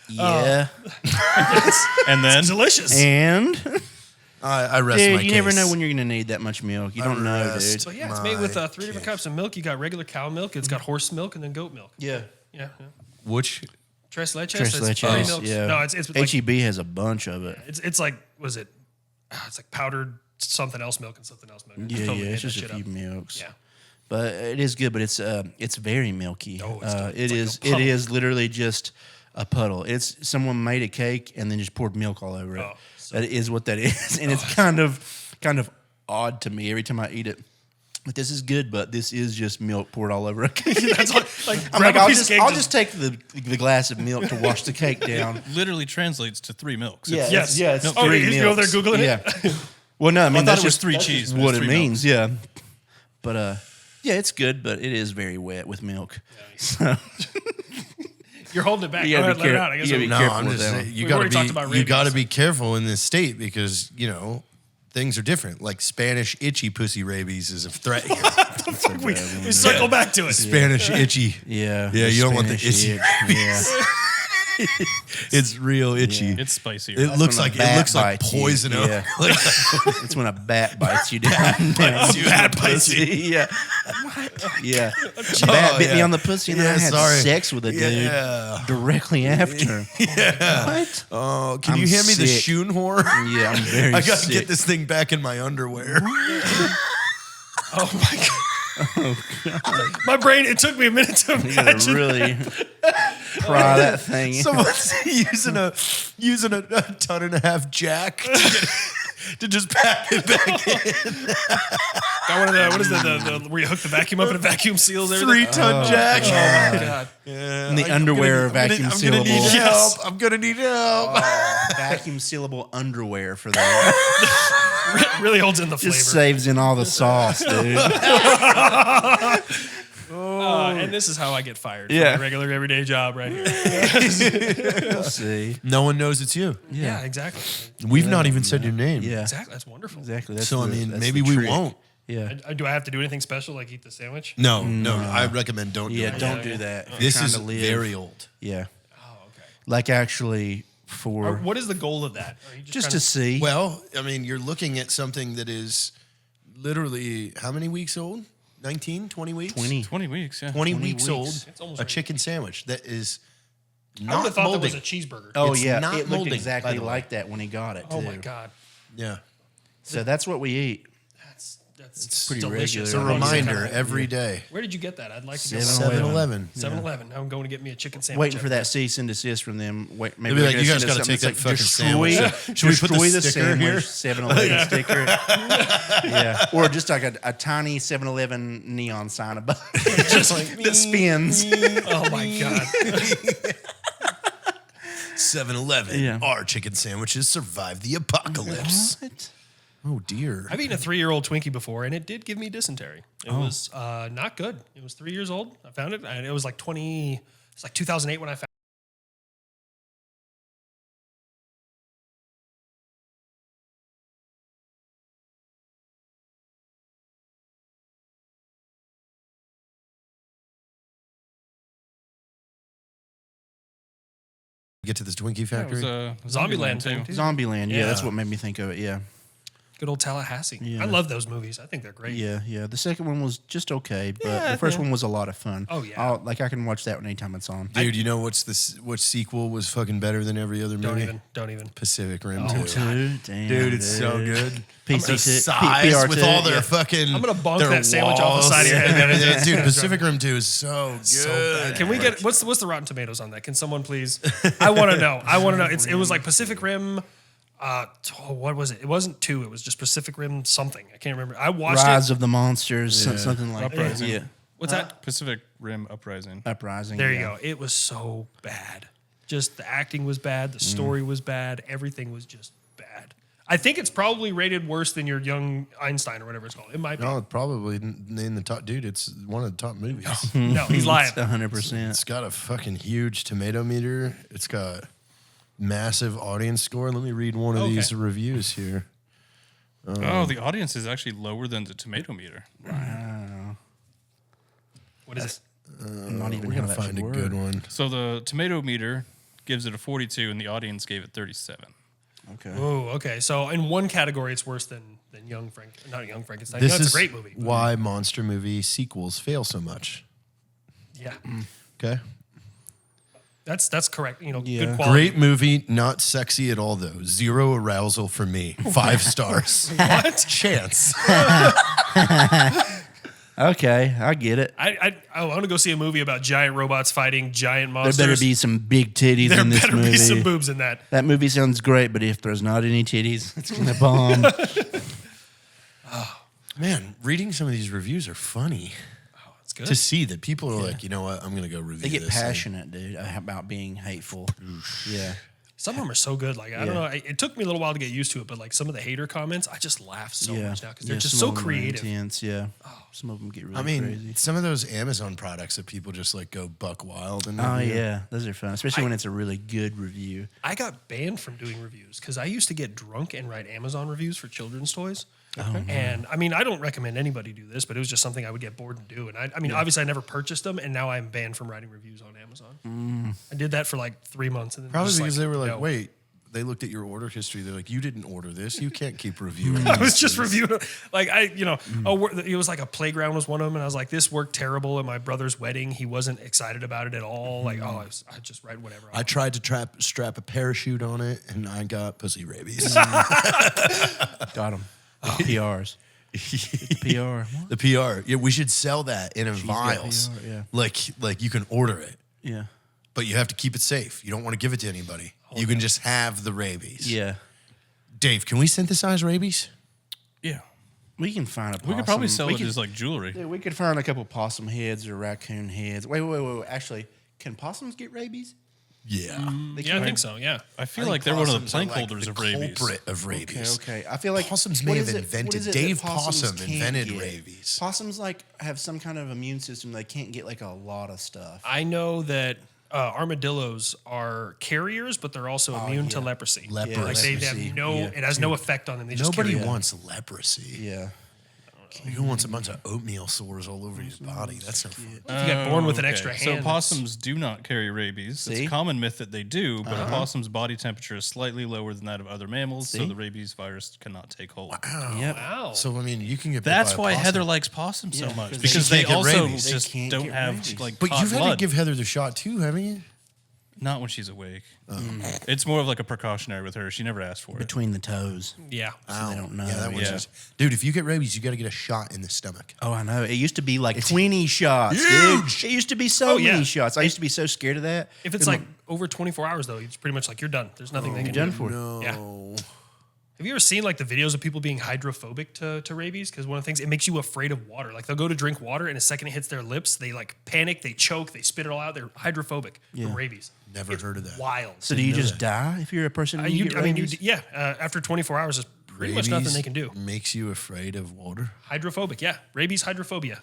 Yeah. And then Delicious. And, I rest dude, my you case. never know when you're going to need that much milk. You don't know, rest. dude. So yeah, it's made with 3 different cups of milk. You got regular cow milk. It's got horse milk and then goat milk. Yeah. Yeah. Which Tres leches. Tres it's three leches. milks. Yeah. No, it's like HEB has a bunch of it. it's like was it? It's like powdered something else milk and something else milk. I Yeah, totally yeah. made It's that just a shit few up. milks. Yeah. But it is good, but it's very milky. Oh, it's good. It It's like is. a puddle. It is literally just a puddle. It's someone made a cake and then just poured milk all over it. Oh, so- That is what that is, and it's kind of odd to me every time I eat it. But this is good, but this is just milk poured all over a cake. That's what, like I'm grab like, a I'll piece just, of cake. I'll just take the glass of milk to wash the cake down. literally translates to 3 milks. Yeah, Yes. it's Oh, three you go there milks. Googling it? Yeah. Well, no, I mean thought that's it was just 3 that's cheese, just but it's what it 3 means. Yeah, but yeah, it's good, but it is very wet with milk. So You're holding it back. You Go gotta ahead, be let it care- out. I guess you gotta I'm- be no, careful I'm with just that saying, one. you We've gotta already talked about be you gotta rabies. be careful in this state because things are different. Like Spanish itchy pussy rabies is a threat here. we circle back to it. Spanish itchy. yeah, Yeah, you don't want the Spanish itchy. itch. Yeah. It's real itchy. It's spicier. It looks when a like bat bites you. poison oak. Yeah. Like, It's when a bat bites you down. bites you in the pussy. Yeah. What? Yeah. A bat bit me on the pussy and then I had sex with a dude Yeah. directly after. Yeah. What? Oh, can I'm you hand me the sick. shoon whore? Yeah, I'm very I gotta sick. get this thing back in my underwear. Oh my god. My brain. It took me a minute to You gotta imagine. really pry that thing. Someone's using a 1.5-ton jack to just pack it back in. Got one of the what is the where you hook the vacuum up and it vacuum seals everything. 3-ton jack. Oh my god. And the underwear vacuum I'm gonna need sealable. help. I'm gonna need help. Vacuum sealable underwear for that. Really holds in the flavor. Just saves in all the sauce, dude. And this is how I get fired. Yeah. From a regular everyday job right here. We'll see. No one knows it's you. Yeah, exactly. We've not even said your name. Yeah, Exactly. That's wonderful. exactly. That's So I the- mean, that's maybe the we trick. won't. Yeah, Do I have to do anything special, like eat the sandwich? No. I recommend don't do yeah. it. Don't do that. If you're This trying is to live. very old. Yeah, Oh, okay. like actually for What is the goal of that? Are you just trying to see. Well, I mean, you're looking at something that is literally how many weeks old? 19, 20 weeks? 20. 20 weeks, yeah. 20 20 weeks old. weeks. It's almost A ready. chicken sandwich that is I would not have thought molding. that was a cheeseburger. Oh It's yeah, not it looked molding, by exactly the way. like that when he got it. Oh too. my god. Yeah. So that's what we eat. That's pretty delicious. It's a regular. reminder every day. Where did you get that? I'd like to go. 7-Eleven. 7-Eleven. 7-Eleven. I'm going to get me a chicken sandwich. Waiting for that cease and desist from them. Wait, maybe They'll be they're like, gonna "You guys send us gotta something take that's that like, fucking sandwich. Should we put the destroy sticker here?" 7-Eleven sticker. Yeah, or just like a tiny 7-Eleven neon sign above, just like that spins. Oh my god. 7-Eleven. Yeah. Our chicken sandwiches survive the apocalypse. What? Oh, dear. I've eaten a 3-year-old Twinkie before, and it did give me dysentery. It was not good. It was 3 years old. I found it, and it was like 2008 when I found. Get to this Twinkie It factory. was a Zombieland too. too. Zombieland. Yeah, that's Yeah. what made me think of it. Yeah. Good old Tallahassee. Yeah. I love those movies. I think they're great. Yeah. The second one was just okay, but the first one was a lot of fun. Oh, yeah. I can watch that one anytime it's on. Dude, you know what sequel was fucking better than every other movie? Don't even. Pacific Rim 2. Damn, Dude, it's so good. PC The size with all their fucking. I'm gonna bonk their that sandwich off the side of your head. Dude, Pacific Rim 2 is so good. So bad. Can we get what's the Rotten Tomatoes on that? Can someone please? I want to know. It was like Pacific Rim. What was it? It wasn't 2. It was just Pacific Rim something. I can't remember. I watched Rise it. of the Monsters, something like that. Uprising. Yeah. What's that? Pacific Rim Uprising. Uprising. There you go. It was so bad. Just the acting was bad. The story was bad. Everything was just bad. I think it's probably rated worse than your Young Einstein or whatever it's called. It might be. No, probably in the top. Dude, it's one of the top movies. No, he's lying. 100%. It's got a fucking huge tomato meter. It's got massive audience score. Let me read one of these reviews here. Oh, the audience is actually lower than the tomato meter. What is it? Not even We're how gonna that find should a work. good one. So the tomato meter gives it a 42, and the audience gave it 37. Okay. Oh, okay. So in one category, it's worse than not Young Frankenstein. This It's is a great movie. why monster movie sequels fail so much. Yeah, Okay. that's correct. Yeah. Good quality. Great movie, not sexy at all though. Zero arousal for me. 5 stars. What? Chance. Okay, I get it. I want to go see a movie about giant robots fighting giant There monsters. better be some big titties There in this better movie. be some boobs in that. That movie sounds great, but if there's not any titties, it's gonna bomb. Man, reading some of these reviews are funny. It's good. To see that people are like, you know what, I'm gonna go review They get this thing. passionate, dude, about being hateful. Yeah. Some of them are so good. Like I don't know. It took me a little while to get used to it, but like some of the hater comments, I just laugh so much now because they're just some so of them are creative. intense, yeah. Some of them get really I mean, crazy. some of those Amazon products that people just like go buck wild and Oh review. yeah, those are fun, especially when it's a really good review. I got banned from doing reviews because I used to get drunk and write Amazon reviews for children's toys. And I mean, I don't recommend anybody do this, but it was just something I would get bored and do. And I mean, obviously, I never purchased them, and now I'm banned from writing reviews on Amazon. I did that for like 3 months, and then Probably just because they were like, no. wait, they looked at your order history. They're like, you didn't order this. You can't keep reviewing. I was these just things." reviewing, like it was like a playground was one of them, and I was like, this worked terrible at my brother's wedding. He wasn't excited about it at all. Like, I just write whatever. I tried to strap a parachute on it, and I got pussy rabies. Got them. PRs. PR. What? The PR. Yeah, we should sell that in vials. PR, yeah. Like you can order it, Yeah. but you have to keep it safe. You don't want to give it to anybody. You can just have the rabies. Yeah. Dave, can we synthesize rabies? Yeah. We can find a possum. We could probably sell we it could- as like jewelry. Yeah, we could find a couple possum heads or raccoon heads. Wait. Actually, can possums get rabies? Yeah. Yeah, I think so. Yeah. I feel like they're one of the possums are plank like holders the of rabies. culprit of rabies. Okay. I feel like Possums what may have is it- invented. what is it Dave that possums Possum can't invented get? rabies. Possums like have some kind of immune system. They can't get like a lot of stuff. I know that armadillos are carriers, but they're also immune to leprosy. Leprosy. Like they have Yeah. it has no effect on them. They just Nobody carry it. wants leprosy. Yeah. Who wants a bunch of oatmeal sores all over his body? That's not fun. You got born with an Okay, extra So hand. possums do not carry rabies. See? It's a common myth that they do, but a possum's body temperature is slightly lower than that of other mammals, so See? the rabies virus cannot take hold. Yep. Wow. So I mean, you can get. bit That's by a why possum. Heather likes possums so Yeah, much 'cause because they they can't get also rabies. just They can't don't get have rabies. like But hot you've had to blood. give Heather the shot too, haven't you? Not when she's awake. It's more of like a precautionary with her. She never asked for it. Between the toes. Yeah. So they don't know. Yeah, that one's Yeah. just. Dude, if you get rabies, you got to get a shot in the stomach. Oh, I know. It used to be like 20 shots, huge. dude. It used to be so yeah. many shots. I used to be so scared of that. If it's like over 24 hours, though, it's pretty much like you're done. There's nothing they can done do. for. No. Have you ever seen like the videos of people being hydrophobic to rabies? Because one of the things, it makes you afraid of water. Like they'll go to drink water and the second it hits their lips, they like panic, they choke, they spit it all out. They're hydrophobic from rabies. Never heard of that. Wild. So do you just die if you're a person who get rabies? After 24 hours, there's pretty much nothing they can do. Makes you afraid of water. Hydrophobic, yeah. Rabies hydrophobia.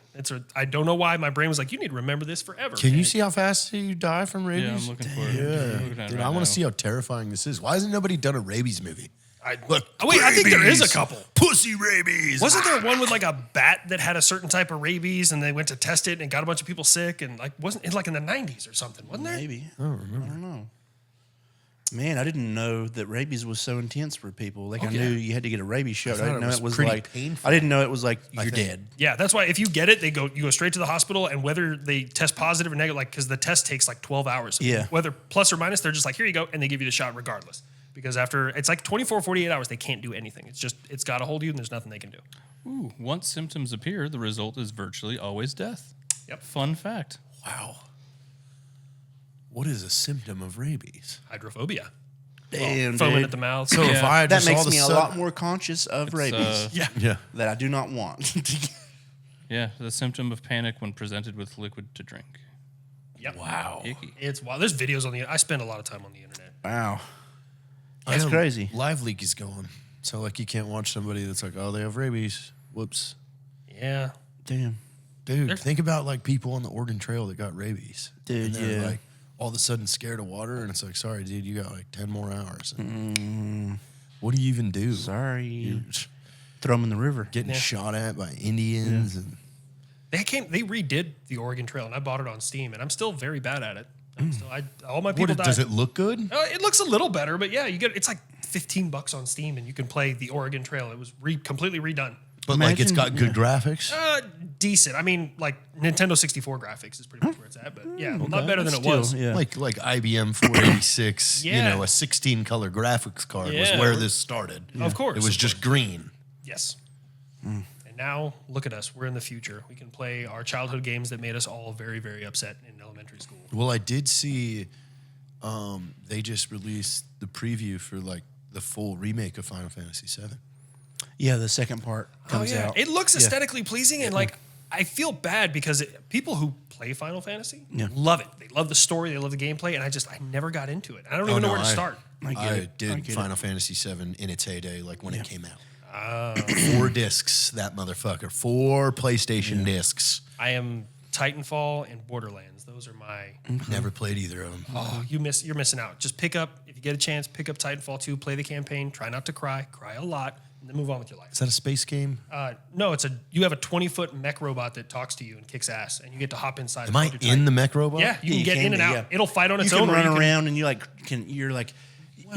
I don't know why my brain was like, you need to remember this forever. Can you man. see how fast you die from rabies? Yeah, I'm looking for it. Yeah. I'm looking at it Dude, right I want now. to see how terrifying this is. Why hasn't nobody done a rabies movie? Look, wait, I think there is a rabies. couple. Pussy rabies. Wasn't there one with like a bat that had a certain type of rabies and they went to test it and got a bunch of people sick and like wasn't it like in the 90s or something, wasn't there? Maybe. I don't know. Man, I didn't know that rabies was so intense for people. Like I yeah. knew you had to get a rabies shot. I thought didn't it know was it was pretty like painful. I didn't know it was like you're think. dead. Yeah, that's why if you get it, you go straight to the hospital, and whether they test positive or negative, like because the test takes like 12 hours. Yeah. Whether plus or minus, they're just like, here you go, and they give you the shot regardless. Because after it's like 24, 48 hours, they can't do anything. It's got a hold of you, and there's nothing they can do. Ooh, once symptoms appear, the result is virtually always death. Yep. Fun fact. Wow. What is a symptom of rabies? Hydrophobia. Damn, Foaming dude. at the mouth. So if I That just makes all of me a sudden, lot more conscious of rabies yeah. that I do not want. Yeah, the symptom of panic when presented with liquid to drink. Yep. Wow. Icky. It's wild. There's videos on the. I spend a lot of time on the internet. Wow, I that's know crazy. Live leak is going. So like you can't watch somebody that's like, oh, they have rabies. Whoops. Yeah. Damn, Dude, think about like people on the Oregon Trail that got rabies. Dude, and they're yeah. like all of a sudden scared of water, and it's like, sorry, dude, you got like 10 more hours. And what do you even do? sorry. You're Throw them in the river. getting shot at by Indians and They redid the Oregon Trail, and I bought it on Steam, and I'm still very bad at it. All my people what, died. does it look good? It looks a little better, but yeah, it's like $15 on Steam, and you can play the Oregon Trail. It was completely redone. But like it's got Imagine- good graphics. Decent. I mean, like Nintendo 64 graphics is pretty much where it's at, but yeah, not better than it Still, was. Yeah. Like IBM 486, Yeah. a 16 color graphics card was Yeah. where this started. Of course. It was just green. Yes. And now look at us. We're in the future. We can play our childhood games that made us all very, very upset in elementary school. Well, I did see they just released the preview for like the full remake of Final Fantasy VII. Yeah, the second part comes out. It looks aesthetically pleasing, and like I feel bad because people who play Final Fantasy love it. They love the story, they love the gameplay, and I never got into it. I don't even know where to start. I did Final Fantasy VII in its heyday, like when it came out. 4 discs, that motherfucker. 4 PlayStation discs. I am Titanfall and Borderlands. Those are my. Never played either of them. Oh, you're missing out. Just pick up if you get a chance. Pick up Titanfall 2. Play the campaign. Try not to cry. Cry a lot, and then move on with your life. Is that a space game? No, you have a 20-foot mech robot that talks to you and kicks ass, and you get to hop inside. Am I in the mech robot? Yeah, you Yeah, can get in and out. yeah. It'll fight on its You own. can or run you can- around and you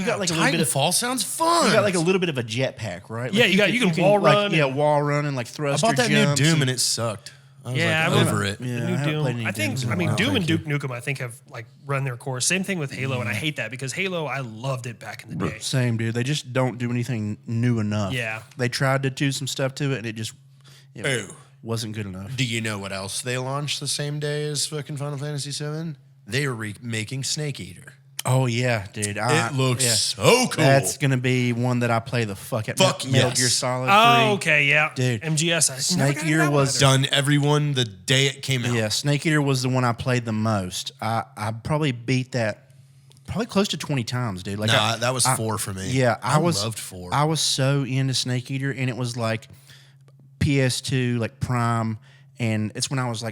got like a little bit of Titanfall sounds fun. you got like a little bit of a jetpack, right? Yeah, Like you can wall like, run yeah, and- wall run and like I thruster bought that new jumps Doom and it sucked. I was Yeah, like, I over it. Yeah, The I new haven't played Doom. any I think. Dooms in a I mean, while. Doom and Thank Duke Nukem, I think, have like run their course. Same thing with Halo, and I hate that because Halo, I loved it back in the day. Same, dude. They just don't do anything new enough. Yeah. They tried to do some stuff to it and it Oh. wasn't good enough. Do you know what else they launched the same day as fucking Final Fantasy VII? They are remaking Snake Eater. Oh yeah, dude. It looks yeah. so cool. That's gonna be one that I play the fuck at. Fuck Metal yes. Gear Solid 3. Oh, okay, yeah, Dude, MGS. I Snake never got into Eater that one was either. done everyone the day it came out. Yeah, Snake Eater was the one I played the most. I probably beat that probably close to 20 times, dude. Like Nah, that was 4 for me. Yeah, I loved 4. I was so into Snake Eater, and it was like PS2, like Prime, and it's when I was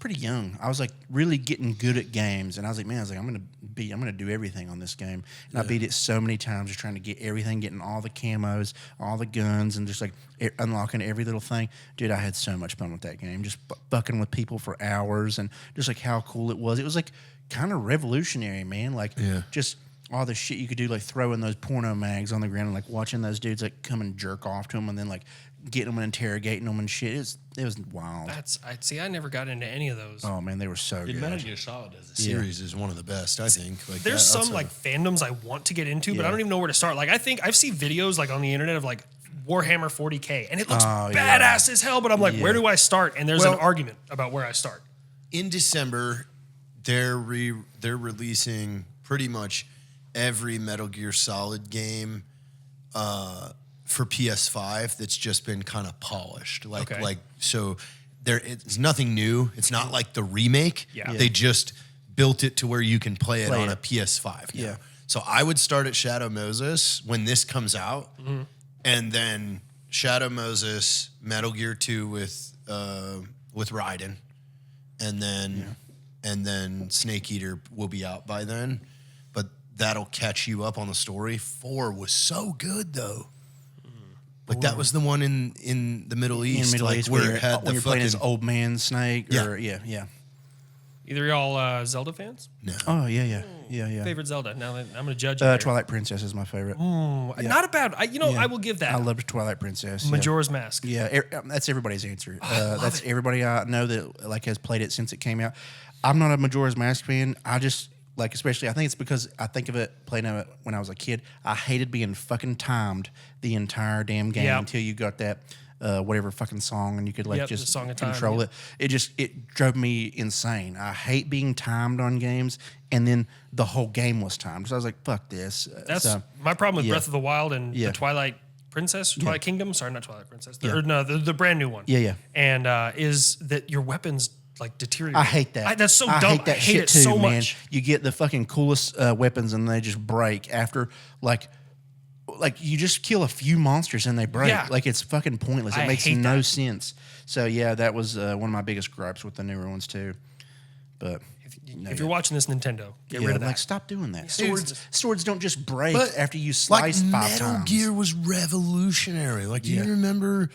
pretty young. I was like really getting good at games, and I was like, I'm gonna do everything on this game. And I beat it so many times, just trying to get everything, getting all the camos, all the guns, and just like unlocking every little thing. Dude, I had so much fun with that game, just bucking with people for hours, and just like how cool it was. It was like kind of revolutionary, man. Like just all the shit you could do, like throwing those porno mags on the ground and like watching those dudes like come and jerk off to them, and then like getting them and interrogating them and shit. It was wild. I never got into any of those. Oh man, they were so good. Metal Gear Solid as a series is one of the best, I think. Like There's that some outside like of- fandoms I want to get into, but I don't even know where to start. Like I think I've seen videos like on the internet of like Warhammer 40K, and it looks badass as hell. But I'm like, where do I start? And there's an argument about where I start. in December, they're releasing pretty much every Metal Gear Solid game for PS5 that's just been kind of polished. So it's nothing new. It's not like the remake. Yeah. They just built it to where you can play it on a it. PS5 now. Yeah. So I would start at Shadow Moses when this comes out, and then Shadow Moses, Metal Gear 2 with Raiden, and then Snake Eater will be out by then. But that'll catch you up on the story. 4 was so good though. Like that was the one in the Middle East, in Middle like East where where it had when the you're playing as fucking old man Snake. Yeah. Or, yeah. Either of y'all Zelda fans? Oh yeah. Favorite Zelda? Now I'm going to judge you. Twilight Princess is my favorite. Not a bad. I will give that. I love Twilight Princess. Majora's Mask. Yeah, that's everybody's answer. That's everybody I know that like has played it since it came out. I'm not a Majora's Mask fan. I just like, especially, I think it's because I think of it playing it when I was a kid. I hated being fucking timed the entire damn game until you got that whatever fucking song and you could like just song of time, control it. It drove me insane. I hate being timed on games, and then the whole game was timed. So I was like, fuck this. That's my problem with Breath of the Wild and the Twilight Princess, Twilight Kingdom. Sorry, not Twilight Princess. The brand new one. Yeah. And is that your weapons like deteriorate? I hate that. That's so dumb. I hate that shit it too, so man. much. You get the fucking coolest weapons and they just break after like you just kill a few monsters and they break. Yeah. Like it's fucking pointless. It I makes hate no that. sense. So yeah, that was one of my biggest gripes with the newer ones too. But If you're watching this, Nintendo, get rid of that. Like stop doing that. Dude, Swords don't just break But, after you slice like, five Metal times. Gear was revolutionary. Like, do you remember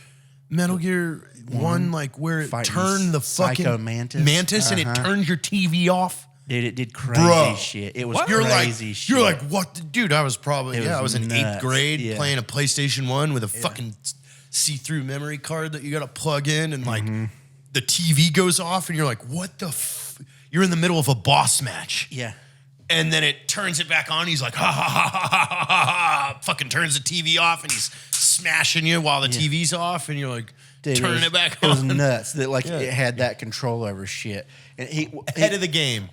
Metal Gear 1, like where it Fighting turned the fucking Psycho Mantis? and it turned your TV off? Dude, it did crazy Bro. shit. It was You're crazy like, shit. You're like, what? Dude, I was probably, It I was was in 8th nuts. grade Yeah. playing a PlayStation 1 with a fucking see-through memory card that you got to plug in, and like the TV goes off and you're like, what the you're in the middle of a boss match. Yeah. And then it turns it back on. He's like, ha, ha, ha, ha, ha, ha, ha. Fucking turns the TV off and he's smashing you while the TV's off. And you're like, Dude, turning it back on. It was nuts that like it had that control over shit. And Head of the game.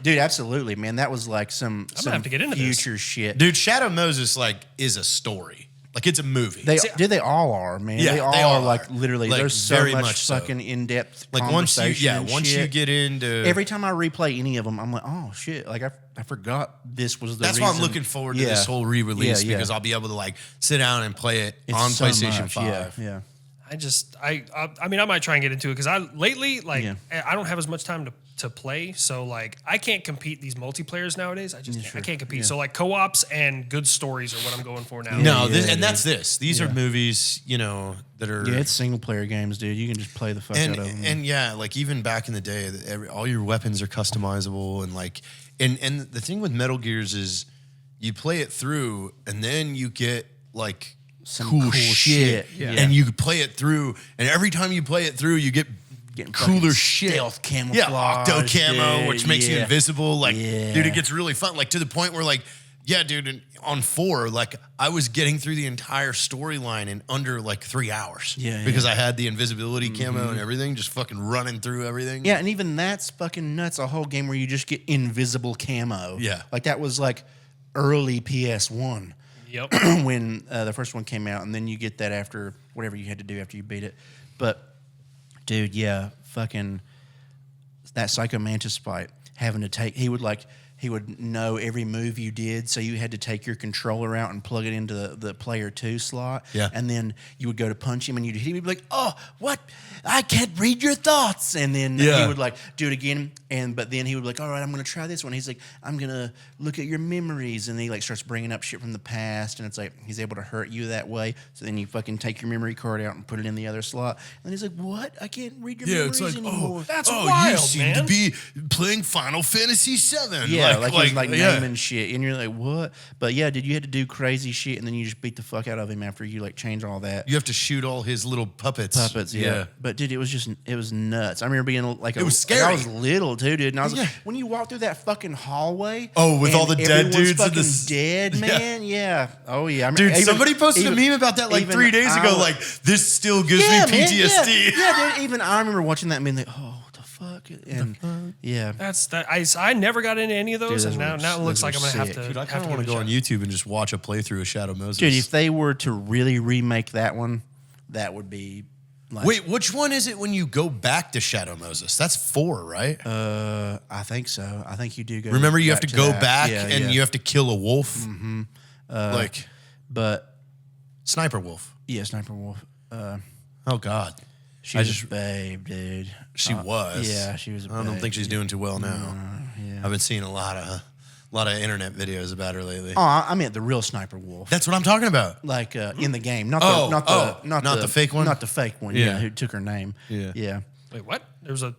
dude, absolutely, man. That was like some have to get into this. future shit. Dude, Shadow Moses, like, is a story. Like, it's a movie. They all are, man. Yeah, they all are like literally. Like, there's so very much much so. fucking in-depth like, once conversation. you shit. get into... Every time I replay any of them, I'm like, oh shit! Like I forgot this was the. That's reason. why I'm looking forward to Yeah. this whole re-release Yeah. because I'll be able to, like, sit down and play it It's on so PlayStation much, 5. Yeah. I mean, I might try and get into it because lately, like, Yeah. I don't have as much time to play, so like, I can't compete these multiplayers nowadays. I can't compete. So like, co-ops and good stories are what I'm going for now. No, Yeah, that's this. These are movies, that are... Yeah, it's single player games, dude. You can just play the fuck out of them. And yeah, like even back in the day, all your weapons are customizable, and like, and the thing with Metal Gears is, you play it through, and then you get like cool shit, and you play it through, and every time you play it through, you get Getting cooler fucking shit, stealth camouflage, octo camo, dude, which makes you yeah. invisible. Like, Yeah. dude, it gets really fun. Like to the point where like. Yeah, dude, on 4, like I was getting through the entire storyline in under like 3 hours. Yeah, because I had the invisibility camo and everything, just fucking running through everything. Yeah, and even that's fucking nuts. A whole game where you just get invisible camo. Yeah. Like that was like early PS1 Yep. when the first one came out, and then you get that after whatever you had to do after you beat it. But, dude, yeah, fucking that Psycho Mantis fight, having to take, he would know every move you did, so you had to take your controller out and plug it into the player 2 slot. Yeah. And then you would go to punch him, and he'd be like, "Oh, what? I can't read your thoughts." And then he would like do it again, but then he would be like, "All right, I'm gonna try this one." He's like, "I'm gonna look at your memories," and he like starts bringing up shit from the past, and it's like he's able to hurt you that way. So then you fucking take your memory card out and put it in the other slot, and he's like, "What? I can't read your memories anymore." That's you wild, seem man. to be playing Final Fantasy VII. Yeah, like he's like yeah. naming shit, and you're like, what? But yeah, dude, you had to do crazy shit, and then you just beat the fuck out of him after you like change all that. You have to shoot all his little puppets. Yeah. But dude, it was nuts. I remember being like, It was like, I scary. was little too, dude, and I was Yeah. like, when you walk through that fucking hallway, Oh, with and all the dead everyone's dudes in fucking the dead, man. Yeah. Oh yeah. I mean, Dude, even- somebody posted even- a meme about that like even 3 days ago. I- Like, this still gives yeah, me man, PTSD. yeah, dude. Even I remember watching that and being like, oh, what the fuck? And yeah. That's that. I never got into any of those, Dude, and those now it were looks like I'm gonna have sick. to. Dude, I have kind of want to give go it on a shot. YouTube and just watch a playthrough of Shadow Moses. Dude, if they were to really remake that one, that would be like, Wait, which one is it when you go back to Shadow Moses? That's 4, right? I think so. I think you do go. Remember, you have to go that. back Yeah, and yeah. you have to kill a wolf. Like, But Sniper Wolf. yeah, Sniper Wolf. Oh, God. She I was just- a babe, dude. She was. Yeah, she was. I don't think she's doing too well now. Yeah. I've been seeing a lot of internet videos about her lately. Oh, I meant the real Sniper Wolf. That's what I'm talking about. Like in the game, not Oh, the not the fake one? not the fake one. Yeah. Yeah, who took her name? Yeah. yeah. Wait, what? There's a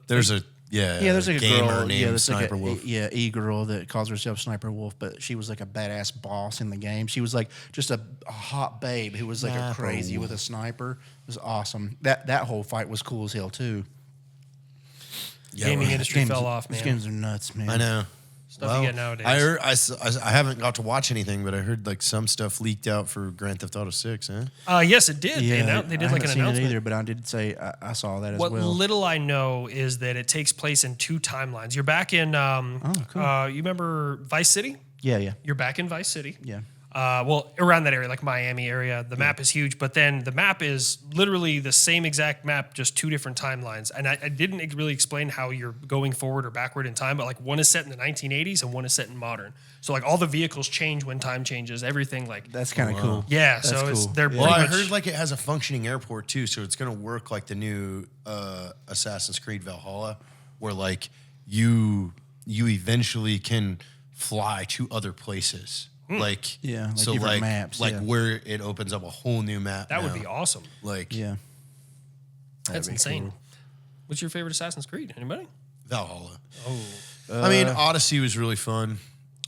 Yeah, Yeah, there's like a gamer girl. named Yeah, there's Sniper like Wolf. e-girl that calls herself Sniper Wolf, but she was like a badass boss in the game. She was like just a hot babe who was like a crazy with a sniper. It was awesome. That whole fight was cool as hell too. Yeah, Gaming well, industry fell off, These man. games are nuts, man. I know. Stuff you get nowadays. I heard. I haven't got to watch anything, but I heard like some stuff leaked out for Grand Theft Auto 6. Yes, it did. Yeah, They did I like haven't an seen it announcement. either, but I did say I saw that as What well. little I know is that it takes place in 2 timelines. You're back in. cool. You remember Vice City? Yeah. You're back in Vice City. Yeah. Well, around that area, like Miami area, the map is huge, but then the map is literally the same exact map, just 2 different timelines. And I didn't really explain how you're going forward or backward in time, but like one is set in the 1980s and one is set in modern. So like all the vehicles change when time changes, everything like. That's kind of cool. Yeah, That's so it's cool. they're Well, pretty I much- heard like it has a functioning airport too, so it's gonna work like the new Assassin's Creed Valhalla, where like you eventually can fly to other places. Like Yeah, like so different like maps, like yeah. where it opens up a whole new map. that would now. be awesome. Like Yeah. That's be insane. cool. What's your favorite Assassin's Creed? Anybody? Valhalla. Oh, I mean, Odyssey was really fun.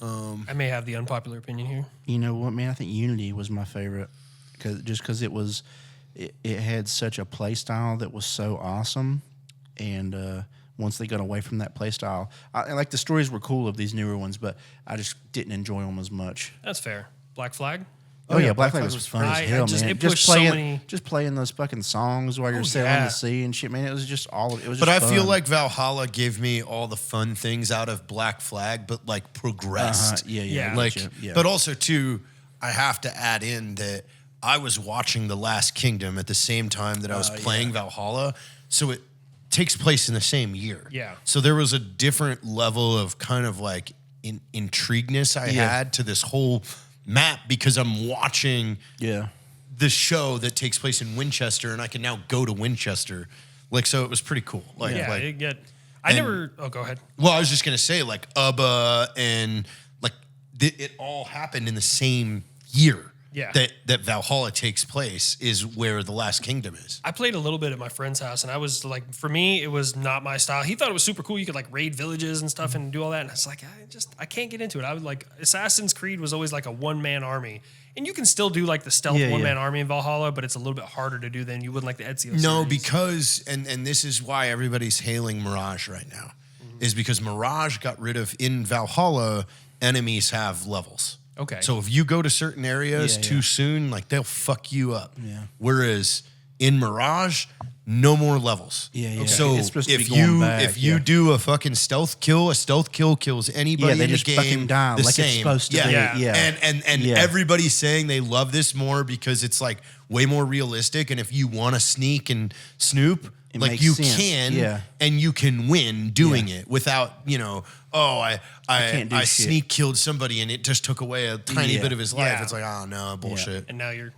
I may have the unpopular opinion here. You know what, man? I think Unity was my favorite because it had such a play style that was so awesome, and once they got away from that play style, like the stories were cool of these newer ones, but I just didn't enjoy them as much. That's fair. Black Flag? Oh yeah, Black Flag was fun as I hell, just- man. it pushed so many- just playing those fucking songs while you're sailing yeah. the sea and shit, man. It was just all. It was. But just I feel fun. like Valhalla gave me all the fun things out of Black Flag, but like progressed. Yeah. Yeah. Like, yeah. but also too, I have to add in that I was watching The Last Kingdom at the same time that I was playing Valhalla, so it takes place in the same year. Yeah. So there was a different level of kind of like intrigueness I had to this whole map because I'm watching yeah. the show that takes place in Winchester, and I can now go to Winchester. Like, so it was pretty cool. Like, Yeah, like it get. I never. Oh, go ahead. well, I was just gonna say, like Ubba and like it all happened in the same year. Yeah. That Valhalla takes place is where the Last Kingdom is. I played a little bit at my friend's house, and I was like, for me, it was not my style. He thought it was super cool. You could like raid villages and stuff and do all that. And I was like, I can't get into it. I would like Assassin's Creed was always like a 1-man army, and you can still do like the stealth Yeah, 1-man army in Valhalla, but it's a little bit harder to do than you would like the Ezio. No, series. because and this is why everybody's hailing Mirage right now, is because Mirage got rid of in Valhalla enemies have levels. Okay. So if you go to certain areas Yeah, too yeah. soon, like they'll fuck you up. Yeah. Whereas in Mirage, no more levels. Yeah, yeah. So It's supposed to if be going you back, if you yeah. do a fucking stealth kill kills anybody Yeah, they in just the game fucking die the like same. it's supposed to yeah. be. Yeah. And Yeah. everybody's saying they love this more because it's like way more realistic. And if you want to sneak and snoop, It like makes you sense. can, Yeah. and you can win doing Yeah. it without, I can't do shit. sneak killed somebody and it just took away a tiny Yeah. bit of his life. Yeah. It's like, oh no, bullshit. And now you're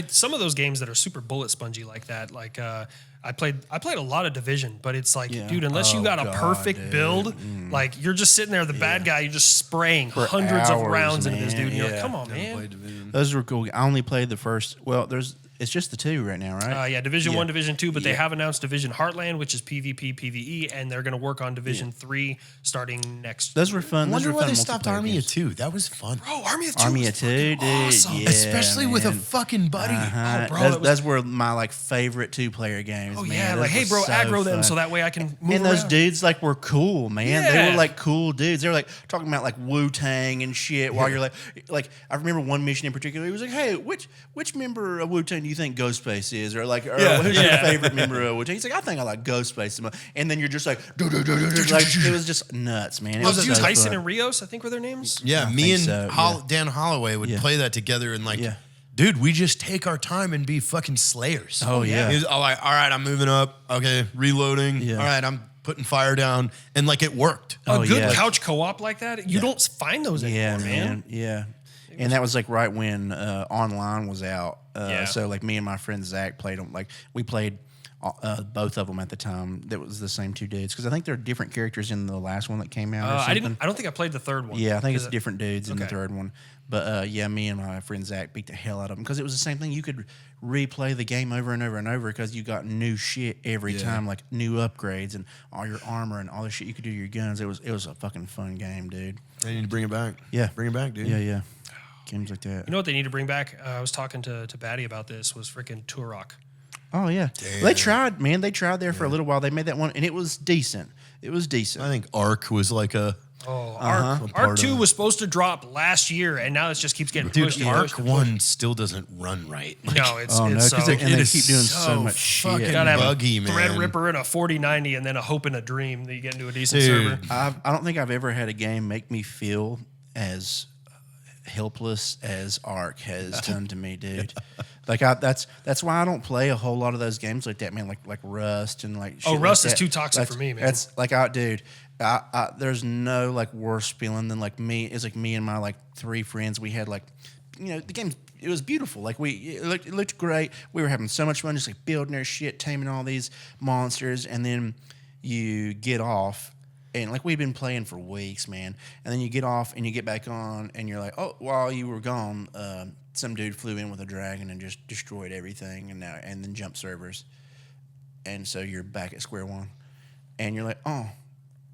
some of those games that are super bullet spongy like that, like I played a lot of Division, but it's like, Yeah. dude, unless you Oh, got a God, perfect dude. build, like you're just sitting there, the bad guy, you're just spraying For hundreds of hours, rounds into this man. dude, and you're like, Yeah. come on, man. Those were cool. I only played the first. Well, it's just the 2 right now, right? Division 1, Division 2, but they Yeah. have announced Division Heartland, which is PvP, PvE, and they're going to work on Division 3 starting next. Those were fun. I wonder Those were why fun they stopped multiplayer Army games. of Two. That was fun. Bro, Army of 2 Army was of 2, dude. fucking awesome. Yeah, Especially with a man. fucking buddy. Uh-huh. bro, Those were my like favorite 2-player games. Oh, man. yeah, Those like, hey, were bro, so aggro them fun. so that way I can move And those around. dudes like were cool, man. They Yeah. were like cool dudes. They were like talking about like Wu-Tang and shit. While you're like I remember one mission in particular. He was like, "Hey, which member of Wu-Tang do you think Ghostface is?" Or like, who's your favorite member of Wu-Tang? He's like, "I think I like Ghostface." the most." And then you're just like, like it was just nuts, man. It Oh, was dude, so Tyson fun. and Rios, I think were their names. Yeah, I me think and so, yeah. Dan Holloway would Yeah. play that together and like, Yeah. dude, we just take our time and be fucking slayers. Oh, yeah. He was all like, all right, I'm moving up. Okay, reloading. Yeah. All right, I'm putting fire down. And like it worked. A Oh, good yeah. couch co-op like that, you don't find those Yeah, anymore, man. man. Yeah. And that was like right when online was out. Yeah. So like me and my friend Zach played them. Like we played both of them at the time. That was the same two dudes because I think there are different characters in the last one that came out. Or something. I don't think I played the third one. Yeah, I think it's different dudes in the Okay. third one. But yeah, me and my friend Zach beat the hell out of them because it was the same thing. You could replay the game over and over and over because you got new shit every time, like new upgrades and all your armor and all the shit you could do to your guns. It was a fucking fun game, dude. They need to bring it back. Yeah, Bring it back, dude. Yeah. Games like that. You know what they need to bring back? I was talking to Batty about this. Was freaking Turok. Oh yeah, they tried, man. They tried there for a little while. They made that one, and it was decent. It was decent. I think Ark was like a. Arc 2 was supposed to drop last year, and now it just keeps getting Dude, pushed. and Ark pushed and 1 still doesn't run right. Like, No, it's Oh no, it's because so, they keep doing so so much fucking shit. gotta have buggy, a man. Threadripper and a 4090, and then a hope and a dream that you get into a decent Dude. server. I don't think I've ever had a game make me feel as helpless as Ark has done to me, dude. Like that's why I don't play a whole lot of those games like that, man. Like Rust and like. Shit Rust like is that. too toxic for me, man. That's like dude. There's no like worse feeling than like me. It's like me and my like 3 friends. We had like, the game. It was beautiful. Like it looked great. We were having so much fun, just like building our shit, taming all these monsters, and then you get off. And like we've been playing for weeks, man. And then you get off and you get back on, and you're like, oh, while you were gone, some dude flew in with a dragon and just destroyed everything, and then jumped servers. And so you're back at square one, and you're like, oh,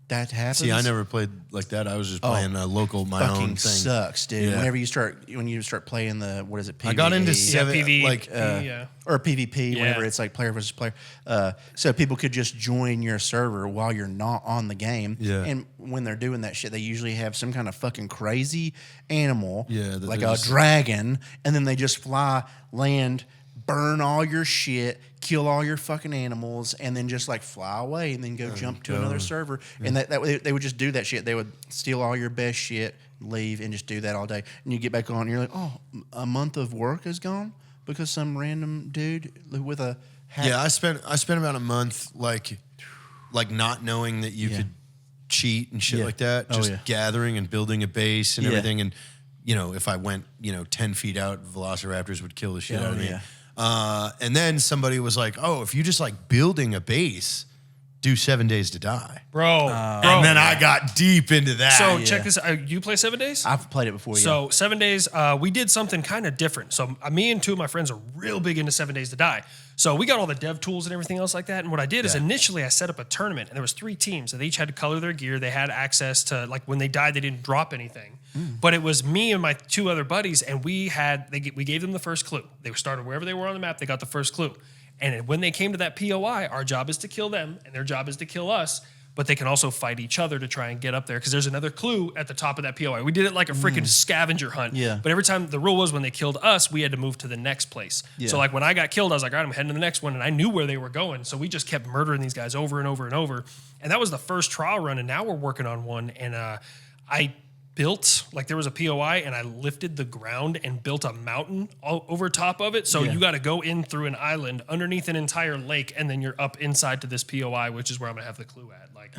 that happens. See, I never played like that. I was just playing a local, my fucking own thing. sucks, dude. Yeah. When you start playing the what is it? PvE? I got into Yeah, seven, PvE, like yeah. Or PvP, Yeah. whenever it's like player versus player. So people could just join your server while you're not on the game. Yeah. And when they're doing that shit, they usually have some kind of fucking crazy animal, Yeah, that like they're a just- dragon, and then they just fly, land, burn all your shit, kill all your fucking animals, and then just like fly away and then go jump to another server. And that way they would just do that shit. They would steal all your best shit, leave, and just do that all day. And you get back on, and you're like, oh, a month of work is gone because some random dude with a hat. Yeah, I spent about a month like not knowing that you could cheat and shit Yeah. like that. Oh, Just yeah. gathering and building a base and Yeah. everything. And if I went 10 feet out, velociraptors would kill the shit Oh, out of me. yeah. And then somebody was like, "Oh, if you just like building a base, do 7 days to die." Bro. And then I got deep into that. So check this out. You play 7 days? I've played it before. So 7 days, we did something kind of different. So me and 2 of my friends are real big into 7 Days to Die. So we got all the dev tools and everything else like that. And what I did is initially I set up a tournament, and there was 3 teams, and they each had to color their gear. They had access to, like, when they died, they didn't drop anything. But it was me and my 2 other buddies, and we gave them the first clue. They started wherever they were on the map. They got the first clue. And when they came to that POI, our job is to kill them, and their job is to kill us. But they can also fight each other to try and get up there because there's another clue at the top of that POI. We did it like a freaking scavenger hunt. Yeah. But every time the rule was when they killed us, we had to move to the next place. Yeah. So like when I got killed, I was like, all right, I'm heading to the next one. And I knew where they were going. So we just kept murdering these guys over and over and over. And that was the first trial run. And now we're working on one. And I built, like there was a POI, and I lifted the ground and built a mountain over top of it. So you got to go in through an island underneath an entire lake, and then you're up inside to this POI, which is where I'm gonna have the clue at. Like,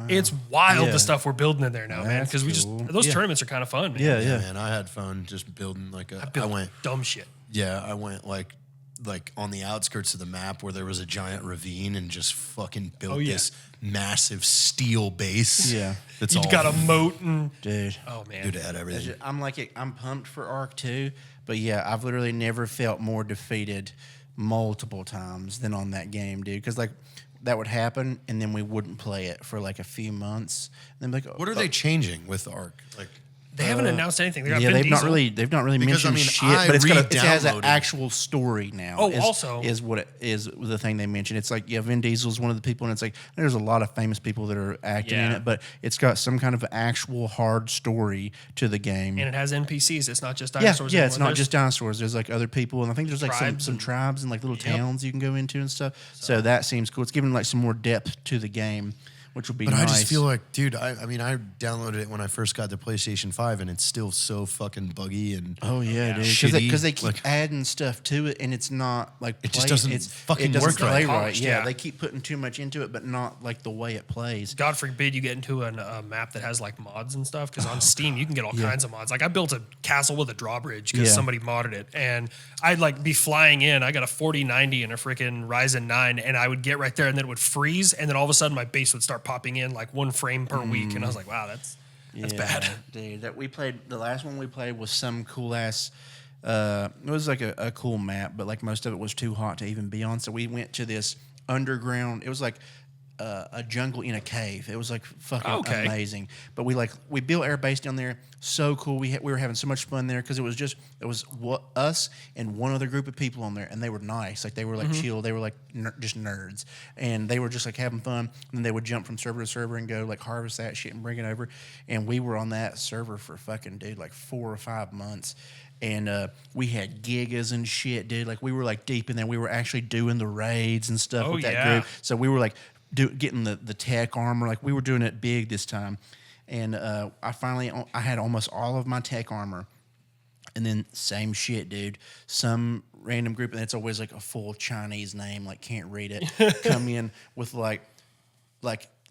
it's wild the stuff we're building in there now, man. That's Because cool. those tournaments are kind of fun, man. yeah, man, I had fun just building like I went dumb shit. I went like on the outskirts of the map where there was a giant ravine and just fucking built this massive steel base. Yeah. That's You all got a moat and Dude. oh man, dude, it had everything. I'm pumped for Arc 2, but yeah, I've literally never felt more defeated multiple times than on that game, dude. Because like that would happen, and then we wouldn't play it for like a few months. And then like, What are they changing with Ark? Like, they haven't announced anything. They got Yeah, Vin they've not Diesel. really Because, mentioned I mean, shit, I but it has an re-downloaded. actual story now. Oh, also- is what it is the thing they mentioned. It's like Vin Diesel's one of the people, and it's like there's a lot of famous people that are acting in Yeah. it, but it's got some kind of actual hard story to the game. and it has NPCs. It's not just Yeah, dinosaurs. yeah, it's anymore. not There's- just dinosaurs. There's like other people, and I think there's like Tribes some and- tribes and like little towns you can go into and stuff. So that seems cool. It's giving like some more depth to the game, which will be But nice. I just feel like, dude, I mean, I downloaded it when I first got the PlayStation 5, and it's still so fucking buggy and oh yeah, dude, shitty. because they keep Like, adding stuff to it, and it's not like It just doesn't fucking it doesn't work right. play right. Polished, Yeah, yeah. they keep putting too much into it, but not like the way it plays. God forbid you get into a map that has like mods and stuff, because on Steam you can get all kinds of mods. Like I built a castle with a drawbridge because Yeah. somebody modded it, and I'd like be flying in. I got a 4090 and a freaking Ryzen 9, and I would get right there, and then it would freeze, and then all of a sudden my base would start popping in like 1 frame per week, and I was like, wow, that's bad. Dude, that we played, the last one we played was some cool ass. It was like a cool map, but like most of it was too hot to even be on. So we went to this underground. It was like a jungle in a cave. It was like fucking amazing. But we built our base down there. So cool. We were having so much fun there because it was us and one other group of people on there, and they were nice. Like they were like chill. They were like just nerds, and they were just like having fun. And then they would jump from server to server and go like harvest that shit and bring it over. And we were on that server for fucking like 4 or 5 months. And we had gigas and shit, dude. Like we were like deep in there. We were actually doing the raids and stuff with that group. So we were like getting the tech armor. Like we were doing it big this time. And I had almost all of my tech armor. And then same shit, dude. Some random group, and it's always like a full Chinese name, like can't read it, come in with like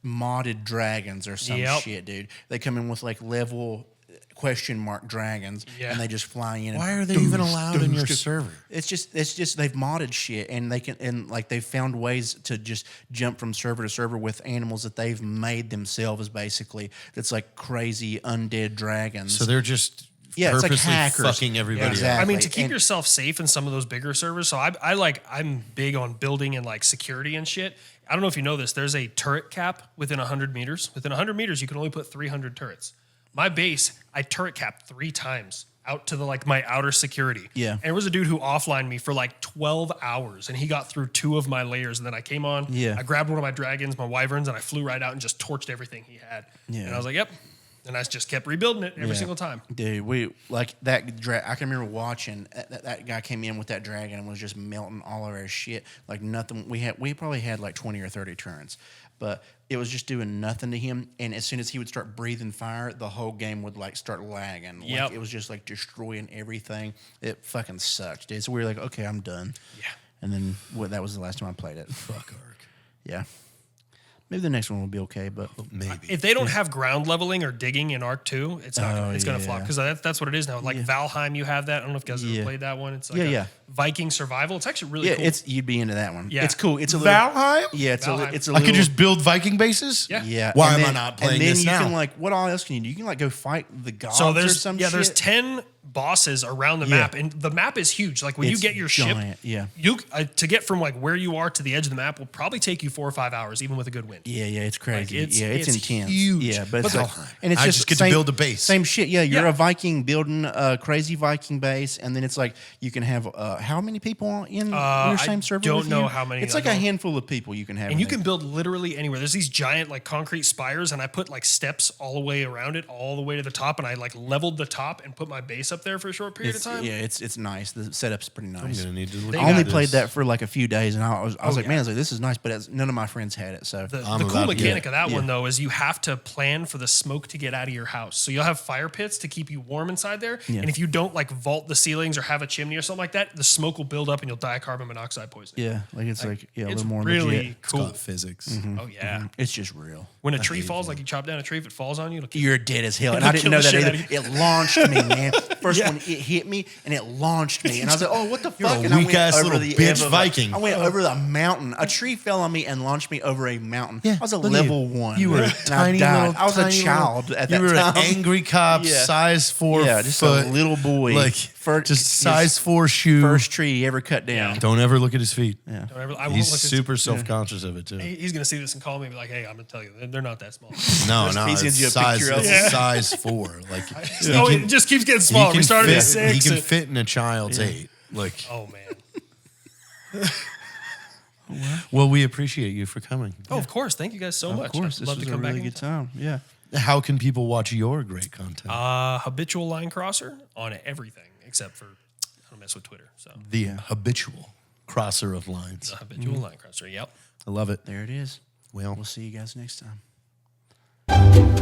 modded dragons or some shit, dude. They come in with like level question mark dragons, and they just fly in. why are they even allowed in your server? It's just they've modded shit, and they've found ways to just jump from server to server with animals that they've made themselves, basically. That's like crazy undead dragons. So they're just it's like purposely hackers. fucking everybody up. Exactly. I mean, to keep And- yourself safe in some of those bigger servers. So I'm big on building and like security and shit. I don't know if you know this. There's a turret cap within 100 meters. Within 100 meters, you can only put 300 turrets. My base, I turret capped 3 times out to my outer security. Yeah. And there was a dude who offlined me for like 12 hours, and he got through 2 of my layers. And then I came on, I grabbed one of my dragons, my wyverns, and I flew right out and just torched everything he had. Yeah. And I was like, yep. And I just kept rebuilding it every single time. Dude, we like that. I can remember watching that guy came in with that dragon and was just melting all of our shit. Like nothing. We probably had like 20 or 30 turns, but it was just doing nothing to him. And as soon as he would start breathing fire, the whole game would like start lagging. Yep. Like it was just like destroying everything. It fucking sucked, dude. So we were like, okay, I'm done. Yeah. And then that was the last time I played it. Fuck Ark. Yeah. Maybe the next one will be okay, but Maybe. If they don't have ground leveling or digging in Arc 2, it's not. It's gonna yeah. flop because that's what it is now. Like Valheim, you have that. I don't know if you guys ever played that one. It's like Yeah. Viking survival. It's actually really cool. you'd be into that one. Yeah. It's cool. It's a little, Valheim? Yeah, it's Valheim. it's a I little. could just build Viking bases? Yeah. Yeah. Why and am I then- not playing and then this you now? can like, what all else can you do? You can like go fight the gods So or there's some there's shit. 10 bosses around the map, and the map is huge. Like when It's you get your giant, ship, yeah. you to get from like where you are to the edge of the map will probably take you 4 or 5 hours, even with a good wind. Yeah, it's crazy. Like, it's intense. huge. Yeah, but it's But like, and it's I just just get to same, build a base. Same shit. Yeah, you're Yeah. a Viking building a crazy Viking base, and then it's like you can have how many people in your same I server? don't with know you? how many, It's I like a don't- handful of people you can have. And in you there. can build literally anywhere. There's these giant like concrete spires, and I put like steps all the way around it, all the way to the top, and I like leveled the top and put my base up there for a short period of time. Yeah, it's nice. The setup's pretty nice. I'm gonna need to look They I only got played that for like a few days, and I was like, yeah. man, I was like, this is nice, but none of my friends had it. So The I'm cool about to get mechanic it. of that one though is you have to plan for the smoke to get out of your house. So you'll have fire pits to keep you warm inside there. And if you don't like vault the ceilings or have a chimney or something like that, the smoke will build up and you'll die of carbon monoxide poisoning. yeah, like it's like a It's little more really legit. It's cool. got physics. Oh yeah. It's just real. When a tree falls, like you chop down a tree, if it falls on you, it'll kill you. You're dead as hell. And It'll I didn't kill know the that shit either. out of It launched me, man. First Yeah. one, it hit me and it launched me. And I was like, oh, what the You're fuck? a And I went weak-ass over little the bitch edge of Viking. I went over the mountain. A tree fell on me and launched me over a mountain. Yeah, I was a look at level you. 1. You were a And tiny I died. little. I was a tiny child little, at that You were time. an angry cop, Yeah. size 4 Yeah, just foot, a little boy. like just size 4 shoe. First tree he ever cut down. Don't ever look at his feet. Yeah. Don't ever- I won't He's look at- super self-conscious of it too. He's gonna see this and call me and be like, "Hey, I'm gonna tell you, they're not that small." No, He sends it's you a size, picture of it's it. size 4. Like he Oh, can- it just keeps getting he smaller. We can started fit, at 6. He can fit in a child's 8. Like, Oh man. well, we appreciate you for coming. Oh, of course. Thank you guys so much. Of course, I'd this love was to a come back. really good time. Yeah. How can people watch your great content? Habitual Linecrosser on everything except for I don't mess with Twitter. So The habitual crosser of lines. Habitual Linecrosser. Yep. I love it. There it is. Well, We'll see you guys next time. Bye.